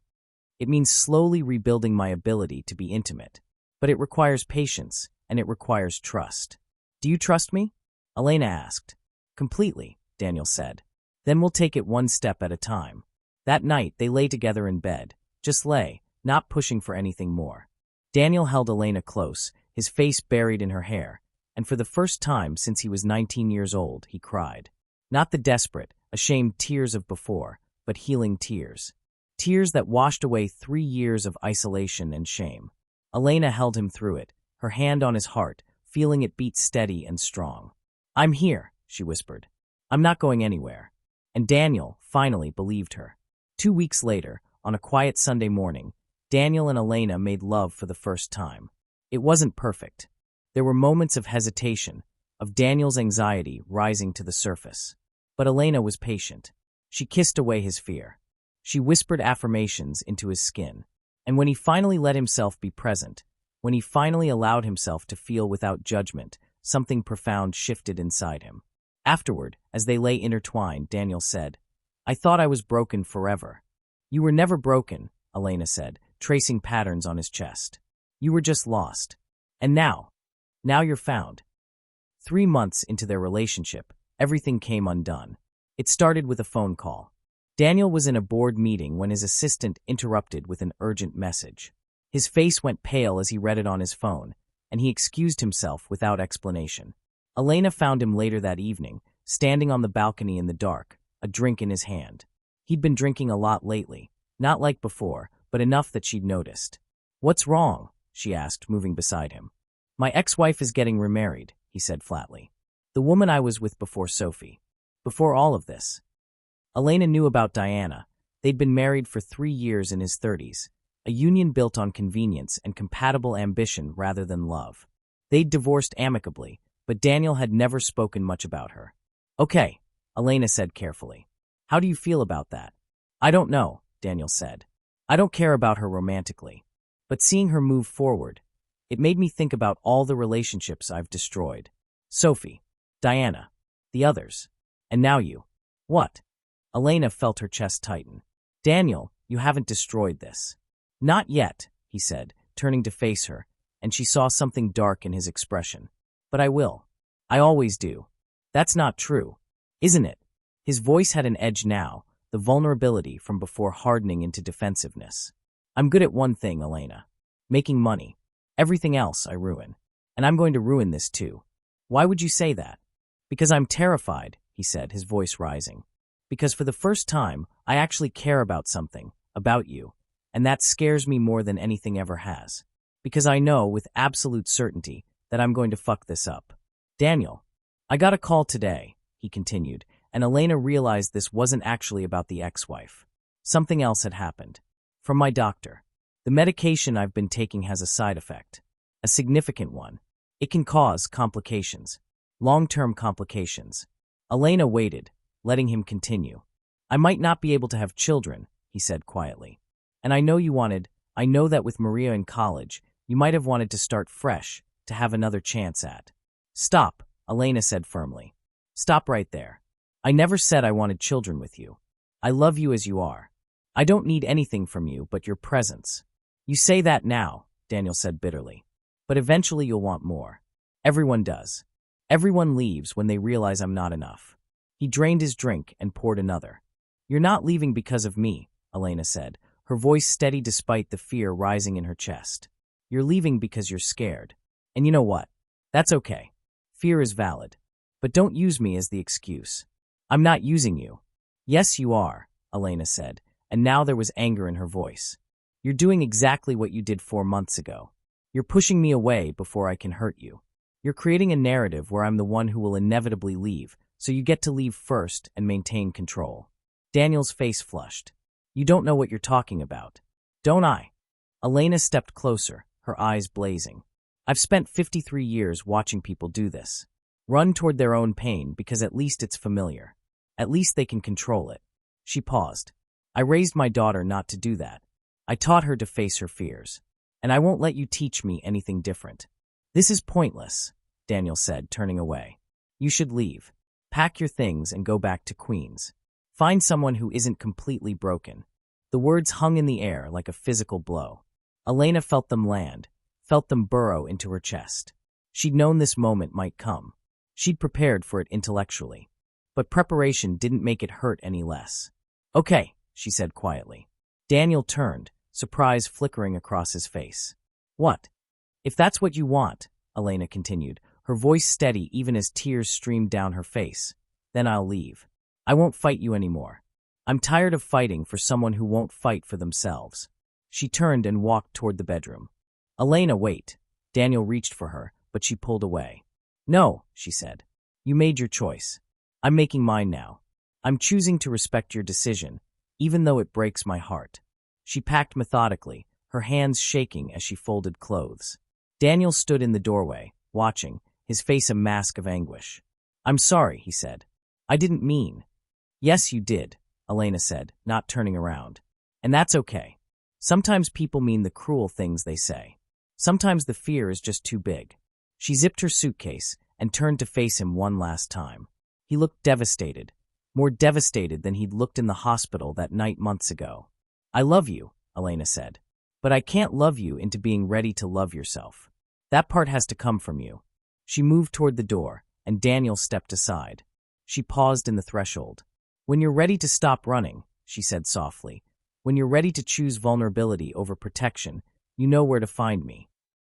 It means slowly rebuilding my ability to be intimate. But it requires patience, and it requires trust. Do you trust me? Elena asked. Completely, Daniel said. Then we'll take it one step at a time. That night, they lay together in bed. Just lay, not pushing for anything more. Daniel held Elena close, his face buried in her hair, and for the first time since he was 19 years old, he cried. Not the desperate, ashamed tears of before, but healing tears. Tears that washed away 3 years of isolation and shame. Elena held him through it, her hand on his heart, feeling it beat steady and strong. I'm here, she whispered. I'm not going anywhere. And Daniel finally believed her. 2 weeks later, on a quiet Sunday morning, Daniel and Elena made love for the first time. It wasn't perfect. There were moments of hesitation, of Daniel's anxiety rising to the surface. But Elena was patient. She kissed away his fear. She whispered affirmations into his skin. And when he finally let himself be present, when he finally allowed himself to feel without judgment, something profound shifted inside him. Afterward, as they lay intertwined, Daniel said, I thought I was broken forever. You were never broken, Elena said, tracing patterns on his chest. You were just lost. And now you're found. 3 months into their relationship, everything came undone. It started with a phone call. Daniel was in a board meeting when his assistant interrupted with an urgent message. His face went pale as he read it on his phone, and he excused himself without explanation. Elena found him later that evening, standing on the balcony in the dark, a drink in his hand. He'd been drinking a lot lately, not like before, but enough that she'd noticed. "What's wrong?" she asked, moving beside him. "My ex-wife is getting remarried," he said flatly. "The woman I was with before Sophie. Before all of this." Elena knew about Diana. They'd been married for 3 years in his 30s, a union built on convenience and compatible ambition rather than love. They'd divorced amicably, but Daniel had never spoken much about her. "Okay," Elena said carefully. "How do you feel about that?" "I don't know," Daniel said. "I don't care about her romantically. But seeing her move forward, it made me think about all the relationships I've destroyed. Sophie, Diana, the others, and now you." "What?" Elena felt her chest tighten. "Daniel, you haven't destroyed this." "Not yet," he said, turning to face her, and she saw something dark in his expression. "But I will. I always do." "That's not true, isn't it?" His voice had an edge now, the vulnerability from before hardening into defensiveness. "I'm good at one thing, Elena. Making money. Everything else I ruin. And I'm going to ruin this too." "Why would you say that?" "Because I'm terrified," he said, his voice rising. "Because for the first time, I actually care about something, about you, and that scares me more than anything ever has. Because I know with absolute certainty that I'm going to fuck this up." "Daniel, I got a call today," he continued, and Elena realized this wasn't actually about the ex-wife. Something else had happened. "From my doctor. The medication I've been taking has a side effect. A significant one. It can cause complications. Long-term complications." Elena waited, letting him continue. "I might not be able to have children," he said quietly. "And I know I know that with Maria in college, you might have wanted to start fresh, to have another chance at." "Stop," Elena said firmly. "Stop right there. I never said I wanted children with you. I love you as you are. I don't need anything from you but your presence." "You say that now," Daniel said bitterly. "But eventually you'll want more. Everyone does. Everyone leaves when they realize I'm not enough." He drained his drink and poured another. "You're not leaving because of me," Elena said, her voice steady despite the fear rising in her chest. "You're leaving because you're scared. And you know what? That's okay. Fear is valid. But don't use me as the excuse." "I'm not using you." "Yes, you are," Elena said, and now there was anger in her voice. "You're doing exactly what you did 4 months ago. You're pushing me away before I can hurt you. You're creating a narrative where I'm the one who will inevitably leave, so you get to leave first and maintain control." Daniel's face flushed. "You don't know what you're talking about." "Don't I?" Elena stepped closer, her eyes blazing. "I've spent 53 years watching people do this. Run toward their own pain because at least it's familiar. At least they can control it." She paused. "I raised my daughter not to do that. I taught her to face her fears. And I won't let you teach me anything different." "This is pointless," Daniel said, turning away. "You should leave. Pack your things and go back to Queens. Find someone who isn't completely broken." The words hung in the air like a physical blow. Elena felt them land, felt them burrow into her chest. She'd known this moment might come. She'd prepared for it intellectually. But preparation didn't make it hurt any less. "Okay," she said quietly. Daniel turned, surprise flickering across his face. "What?" "If that's what you want," Elena continued, her voice steady even as tears streamed down her face, "then I'll leave. I won't fight you anymore. I'm tired of fighting for someone who won't fight for themselves." She turned and walked toward the bedroom. "Elena, wait." Daniel reached for her, but she pulled away. "No," she said. "You made your choice. I'm making mine now. I'm choosing to respect your decision, even though it breaks my heart." She packed methodically, her hands shaking as she folded clothes. Daniel stood in the doorway, watching, his face a mask of anguish. "I'm sorry," he said. "I didn't mean." "Yes, you did," Elena said, not turning around. "And that's okay. Sometimes people mean the cruel things they say. Sometimes the fear is just too big." She zipped her suitcase and turned to face him one last time. He looked devastated, more devastated than he'd looked in the hospital that night months ago. "I love you," Elena said. "But I can't love you into being ready to love yourself. That part has to come from you." She moved toward the door, and Daniel stepped aside. She paused in the threshold. "When you're ready to stop running," she said softly, "when you're ready to choose vulnerability over protection, you know where to find me."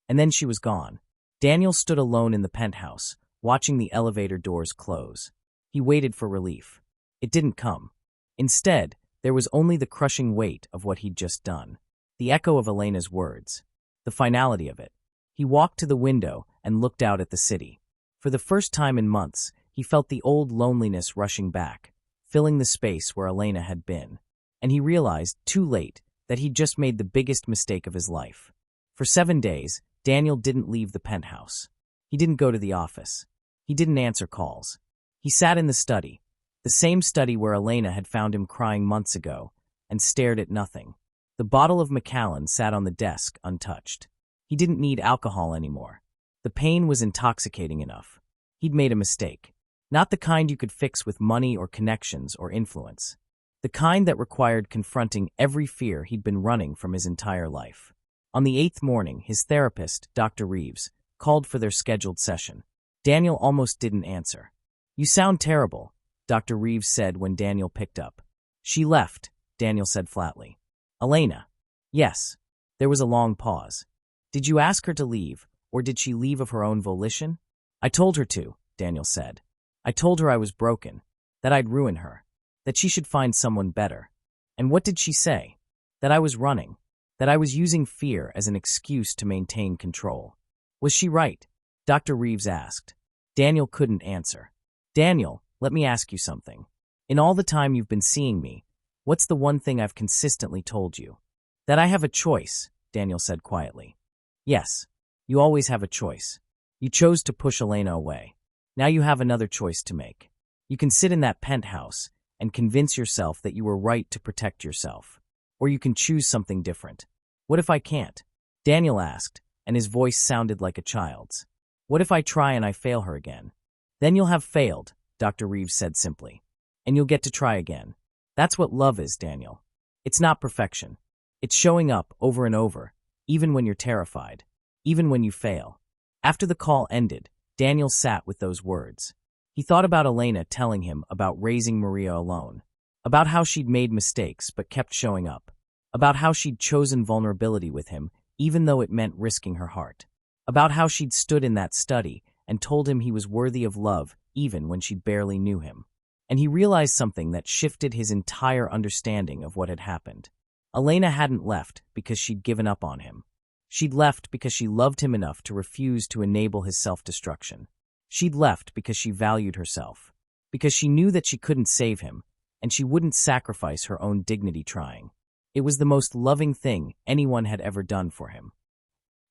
And then she was gone. Daniel stood alone in the penthouse, watching the elevator doors close. He waited for relief. It didn't come. Instead, there was only the crushing weight of what he'd just done. The echo of Elena's words. The finality of it. He walked to the window and looked out at the city. For the first time in months, he felt the old loneliness rushing back, filling the space where Elena had been. And he realized, too late, that he'd just made the biggest mistake of his life. For 7 days, Daniel didn't leave the penthouse. He didn't go to the office. He didn't answer calls. He sat in the study, the same study where Elena had found him crying months ago, and stared at nothing. The bottle of Macallan sat on the desk, untouched. He didn't need alcohol anymore. The pain was intoxicating enough. He'd made a mistake. Not the kind you could fix with money or connections or influence. The kind that required confronting every fear he'd been running from his entire life. On the 8th morning, his therapist, Dr. Reeves, called for their scheduled session. Daniel almost didn't answer. "You sound terrible," Dr. Reeves said when Daniel picked up. "She left," Daniel said flatly. "Elena?" "Yes." There was a long pause. "Did you ask her to leave, or did she leave of her own volition?" "I told her to," Daniel said. "I told her I was broken, that I'd ruin her, that she should find someone better. And what did she say? That I was running, that I was using fear as an excuse to maintain control. Was she right?" Dr. Reeves asked. Daniel couldn't answer. "Daniel, let me ask you something. In all the time you've been seeing me, what's the one thing I've consistently told you?" "That I have a choice," Daniel said quietly. "Yes, you always have a choice. You chose to push Elena away. Now you have another choice to make. You can sit in that penthouse and convince yourself that you were right to protect yourself. Or you can choose something different. What if I can't?" Daniel asked, and his voice sounded like a child's. "What if I try and I fail her again?" "Then you'll have failed," Dr. Reeves said simply. "And you'll get to try again. That's what love is, Daniel. It's not perfection. It's showing up over and over, even when you're terrified, even when you fail." After the call ended, Daniel sat with those words. He thought about Elena telling him about raising Maria alone, about how she'd made mistakes but kept showing up, about how she'd chosen vulnerability with him even though it meant risking her heart, about how she'd stood in that study and told him he was worthy of love even when she barely knew him. And he realized something that shifted his entire understanding of what had happened. Elena hadn't left because she'd given up on him. She'd left because she loved him enough to refuse to enable his self-destruction. She'd left because she valued herself, because she knew that she couldn't save him, and she wouldn't sacrifice her own dignity trying. It was the most loving thing anyone had ever done for him.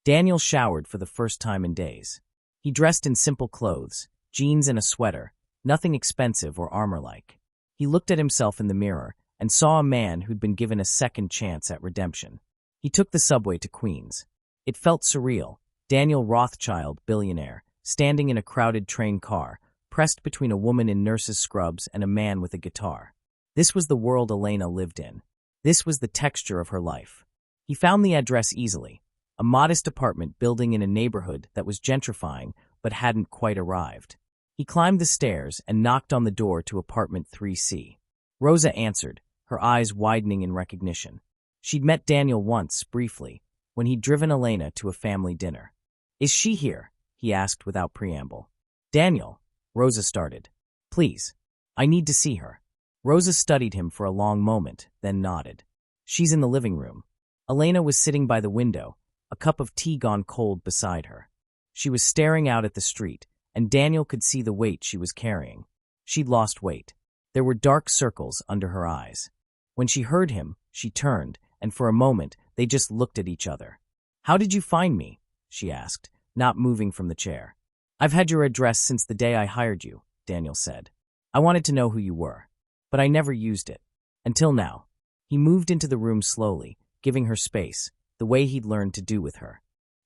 Daniel showered for the first time in days. He dressed in simple clothes, jeans and a sweater, nothing expensive or armor-like. He looked at himself in the mirror and saw a man who'd been given a second chance at redemption. He took the subway to Queens. It felt surreal. Daniel Rothschild, billionaire, standing in a crowded train car, pressed between a woman in nurse's scrubs and a man with a guitar. This was the world Elena lived in. This was the texture of her life. He found the address easily, a modest apartment building in a neighborhood that was gentrifying but hadn't quite arrived. He climbed the stairs and knocked on the door to apartment 3C. Rosa answered, her eyes widening in recognition. She'd met Daniel once, briefly, when he'd driven Elena to a family dinner. "Is she here?" he asked without preamble. "Daniel," Rosa started. "Please. I need to see her." Rosa studied him for a long moment, then nodded. "She's in the living room." Elena was sitting by the window, a cup of tea gone cold beside her. She was staring out at the street, and Daniel could see the weight she was carrying. She'd lost weight. There were dark circles under her eyes. When she heard him, she turned, and for a moment, they just looked at each other. "How did you find me?" she asked, not moving from the chair. "I've had your address since the day I hired you," Daniel said. "I wanted to know who you were, but I never used it. Until now." He moved into the room slowly, giving her space, the way he'd learned to do with her.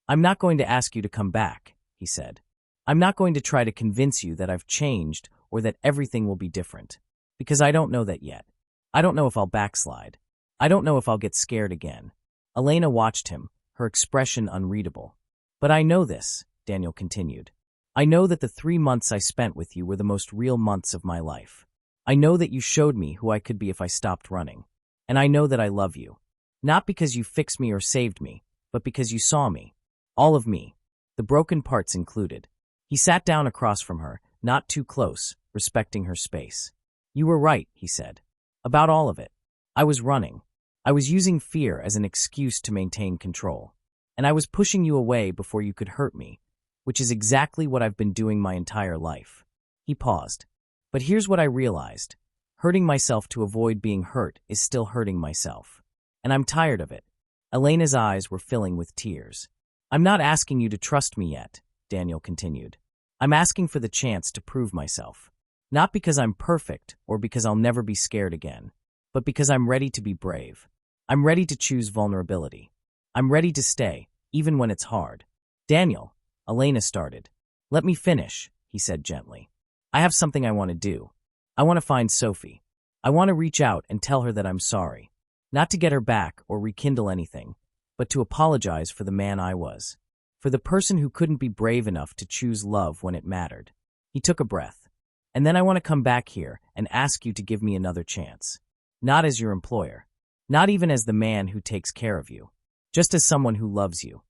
"I'm not going to ask you to come back," he said. "I'm not going to try to convince you that I've changed or that everything will be different. Because I don't know that yet. I don't know if I'll backslide. I don't know if I'll get scared again." Elena watched him, her expression unreadable. "But I know this," Daniel continued. "I know that the 3 months I spent with you were the most real months of my life. I know that you showed me who I could be if I stopped running. And I know that I love you. Not because you fixed me or saved me, but because you saw me. All of me. the broken parts included. He sat down across from her, not too close, respecting her space. You were right, he said. About all of it. I was running. I was using fear as an excuse to maintain control. And I was pushing you away before you could hurt me, which is exactly what I've been doing my entire life. He paused. But here's what I realized. Hurting myself to avoid being hurt is still hurting myself. And I'm tired of it. Elena's eyes were filling with tears. I'm not asking you to trust me yet, Daniel continued. I'm asking for the chance to prove myself. Not because I'm perfect or because I'll never be scared again, but because I'm ready to be brave. I'm ready to choose vulnerability. I'm ready to stay, even when it's hard. Daniel, Elena started. Let me finish, he said gently. I have something I want to do. I want to find Sophie. I want to reach out and tell her that I'm sorry. Not to get her back or rekindle anything, but to apologize for the man I was. For the person who couldn't be brave enough to choose love when it mattered. He took a breath. And then I want to come back here and ask you to give me another chance. Not as your employer. Not even as the man who takes care of you. Just as someone who loves you.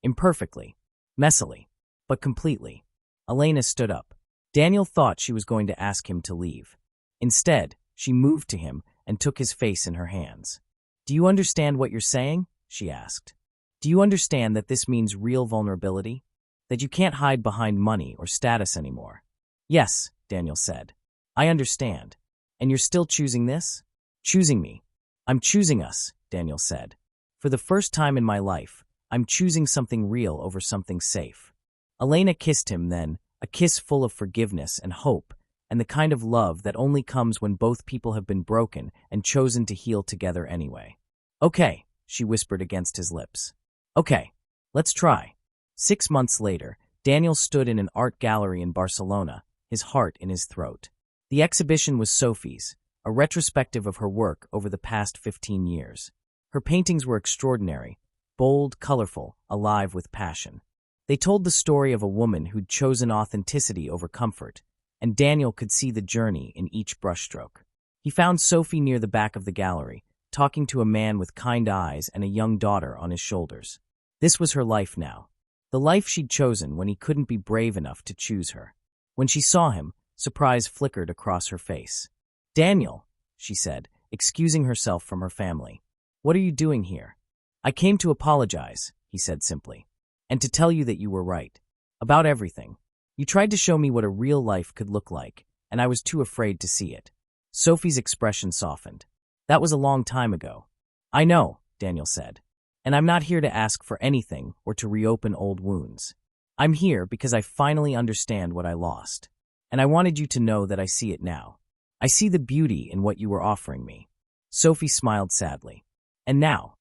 Imperfectly. Messily. But completely. Elena stood up. Daniel thought she was going to ask him to leave. Instead, she moved to him and took his face in her hands. Do you understand what you're saying? She asked. Do you understand that this means real vulnerability? That you can't hide behind money or status anymore? Yes, Daniel said. I understand. And you're still choosing this? Choosing me. I'm choosing us, Daniel said. For the first time in my life, I'm choosing something real over something safe. Elena kissed him then, a kiss full of forgiveness and hope, and the kind of love that only comes when both people have been broken and chosen to heal together anyway. Okay, she whispered against his lips. Okay, let's try. 6 months later, Daniel stood in an art gallery in Barcelona, his heart in his throat. The exhibition was Sophie's, a retrospective of her work over the past 15 years. Her paintings were extraordinary, bold, colorful, alive with passion. They told the story of a woman who'd chosen authenticity over comfort, and Daniel could see the journey in each brushstroke. He found Sophie near the back of the gallery, talking to a man with kind eyes and a young daughter on his shoulders. This was her life now. The life she'd chosen when he couldn't be brave enough to choose her. When she saw him, surprise flickered across her face. Daniel, she said, excusing herself from her family. What are you doing here? I came to apologize, he said simply. And to tell you that you were right. About everything. You tried to show me what a real life could look like, and I was too afraid to see it. Sophie's expression softened. That was a long time ago. I know, Daniel said. And I'm not here to ask for anything or to reopen old wounds. I'm here because I finally understand what I lost. And I wanted you to know that I see it now. I see the beauty in what you were offering me. Sophie smiled sadly. And now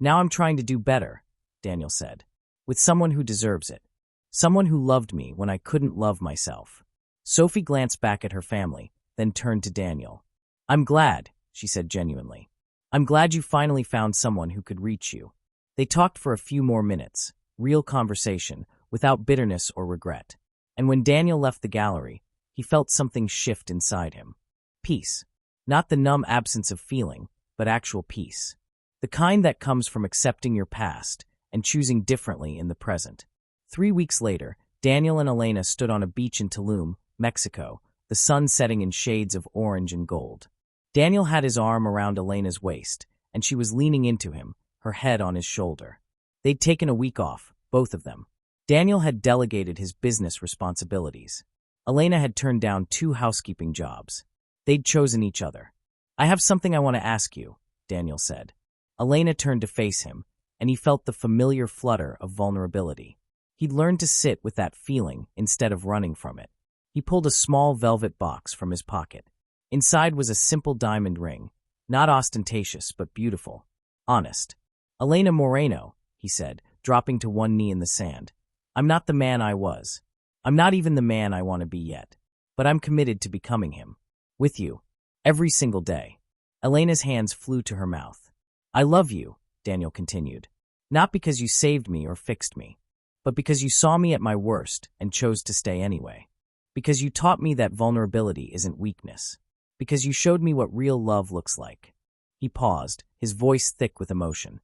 I'm trying to do better, Daniel said. With someone who deserves it. Someone who loved me when I couldn't love myself. Sophie glanced back at her family, then turned to Daniel. I'm glad, she said genuinely. I'm glad you finally found someone who could reach you. They talked for a few more minutes, real conversation, without bitterness or regret. And when Daniel left the gallery, he felt something shift inside him. Peace. Not the numb absence of feeling, but actual peace. The kind that comes from accepting your past and choosing differently in the present. 3 weeks later, Daniel and Elena stood on a beach in Tulum, Mexico, the sun setting in shades of orange and gold. Daniel had his arm around Elena's waist, and she was leaning into him, her head on his shoulder. They'd taken a week off, both of them. Daniel had delegated his business responsibilities. Elena had turned down 2 housekeeping jobs. They'd chosen each other. I have something I want to ask you, Daniel said. Elena turned to face him, and he felt the familiar flutter of vulnerability. He'd learned to sit with that feeling instead of running from it. He pulled a small velvet box from his pocket. Inside was a simple diamond ring, not ostentatious but beautiful, honest. Elena Moreno, he said, dropping to one knee in the sand. I'm not the man I was. I'm not even the man I want to be yet. But I'm committed to becoming him. With you. Every single day. Elena's hands flew to her mouth. I love you, Daniel continued. Not because you saved me or fixed me, but because you saw me at my worst and chose to stay anyway. Because you taught me that vulnerability isn't weakness. Because you showed me what real love looks like. He paused, his voice thick with emotion.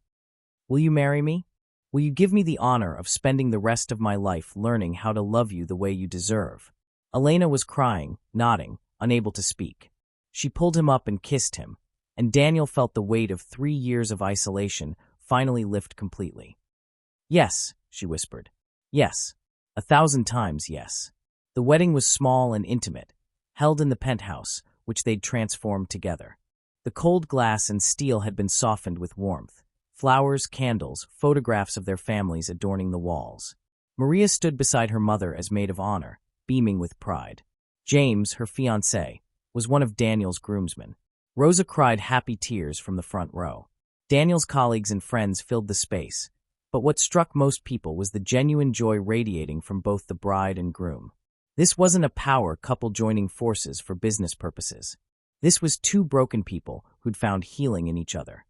Will you marry me? Will you give me the honor of spending the rest of my life learning how to love you the way you deserve? Elena was crying, nodding, unable to speak. She pulled him up and kissed him, and Daniel felt the weight of 3 years of isolation finally lift completely. Yes, she whispered. Yes. 1,000 times yes. The wedding was small and intimate, held in the penthouse, which they'd transformed together. The cold glass and steel had been softened with warmth. Flowers, candles, photographs of their families adorning the walls. Maria stood beside her mother as maid of honor, beaming with pride. James, her fiancé, was one of Daniel's groomsmen. Rosa cried happy tears from the front row. Daniel's colleagues and friends filled the space, but what struck most people was the genuine joy radiating from both the bride and groom. This wasn't a power couple joining forces for business purposes. This was two broken people who'd found healing in each other.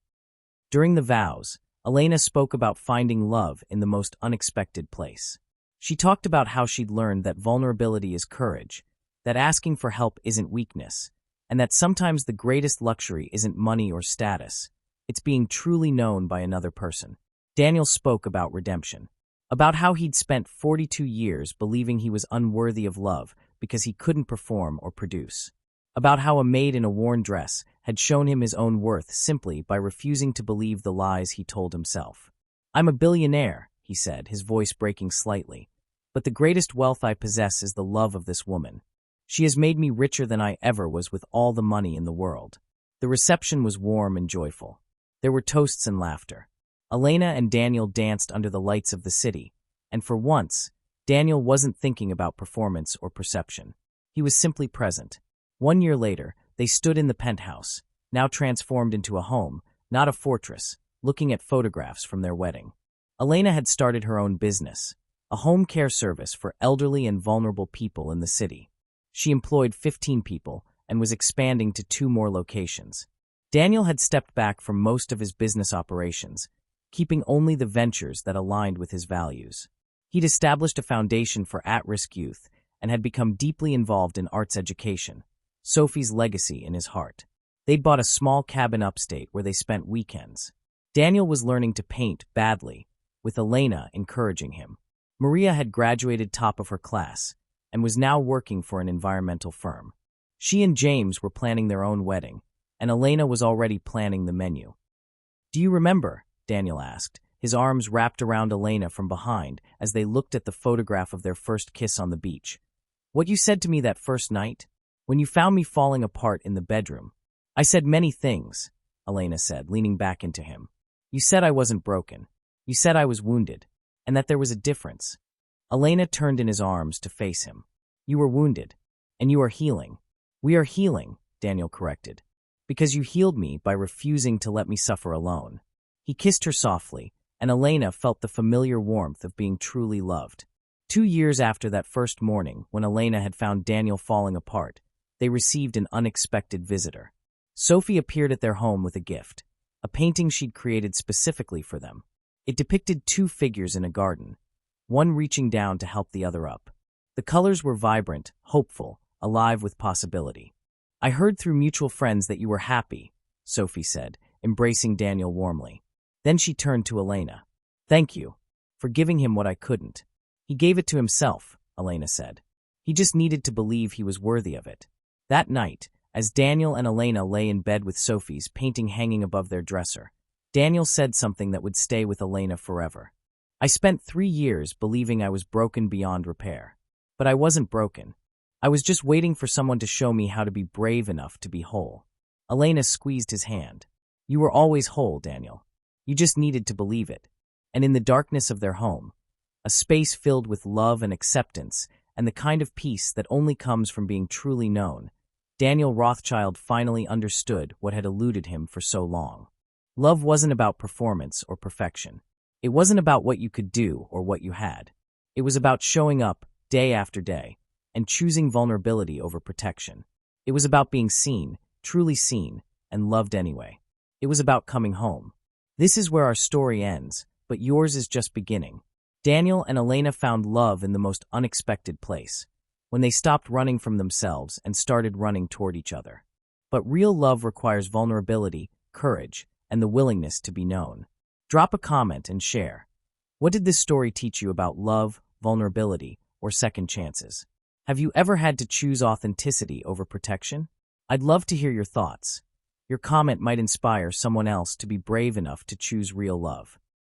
During the vows, Elena spoke about finding love in the most unexpected place. She talked about how she'd learned that vulnerability is courage, that asking for help isn't weakness, and that sometimes the greatest luxury isn't money or status. It's being truly known by another person. Daniel spoke about redemption, about how he'd spent 42 years believing he was unworthy of love because he couldn't perform or produce, about how a maid in a worn dress had shown him his own worth simply by refusing to believe the lies he told himself. "I'm a billionaire," he said, his voice breaking slightly, "but the greatest wealth I possess is the love of this woman. She has made me richer than I ever was with all the money in the world." The reception was warm and joyful. There were toasts and laughter. Elena and Daniel danced under the lights of the city, and for once, Daniel wasn't thinking about performance or perception. He was simply present. 1 year later, they stood in the penthouse, now transformed into a home, not a fortress, looking at photographs from their wedding. Elena had started her own business, a home care service for elderly and vulnerable people in the city. She employed 15 people and was expanding to 2 more locations. Daniel had stepped back from most of his business operations, keeping only the ventures that aligned with his values. He'd established a foundation for at-risk youth and had become deeply involved in arts education, Sophie's legacy in his heart. They'd bought a small cabin upstate where they spent weekends. Daniel was learning to paint badly, with Elena encouraging him. Maria had graduated top of her class and was now working for an environmental firm. She and James were planning their own wedding, and Elena was already planning the menu. "Do you remember?" Daniel asked, his arms wrapped around Elena from behind as they looked at the photograph of their first kiss on the beach. "What you said to me that first night? When you found me falling apart in the bedroom?" "I said many things," Elena said, leaning back into him. "You said I wasn't broken. You said I was wounded, and that there was a difference." Elena turned in his arms to face him. "You were wounded, and you are healing." "We are healing," Daniel corrected, "because you healed me by refusing to let me suffer alone." He kissed her softly, and Elena felt the familiar warmth of being truly loved. 2 years after that first morning, when Elena had found Daniel falling apart, they received an unexpected visitor. Sophie appeared at their home with a gift, a painting she'd created specifically for them. It depicted 2 figures in a garden, one reaching down to help the other up. The colors were vibrant, hopeful, alive with possibility. "I heard through mutual friends that you were happy," Sophie said, embracing Daniel warmly. Then she turned to Elena. "Thank you for giving him what I couldn't. He gave it to himself," Elena said. "He just needed to believe he was worthy of it." That night, as Daniel and Elena lay in bed with Sophie's painting hanging above their dresser, Daniel said something that would stay with Elena forever. "I spent 3 years believing I was broken beyond repair. But I wasn't broken. I was just waiting for someone to show me how to be brave enough to be whole." Elena squeezed his hand. "You were always whole, Daniel. You just needed to believe it." And in the darkness of their home, a space filled with love and acceptance and the kind of peace that only comes from being truly known, Daniel Rothschild finally understood what had eluded him for so long. Love wasn't about performance or perfection. It wasn't about what you could do or what you had. It was about showing up day after day and choosing vulnerability over protection. It was about being seen, truly seen, and loved anyway. It was about coming home. This is where our story ends, but yours is just beginning. Daniel and Elena found love in the most unexpected place, when they stopped running from themselves and started running toward each other. But real love requires vulnerability, courage, and the willingness to be known. Drop a comment and share. What did this story teach you about love, vulnerability, or second chances? Have you ever had to choose authenticity over protection? I'd love to hear your thoughts. Your comment might inspire someone else to be brave enough to choose real love.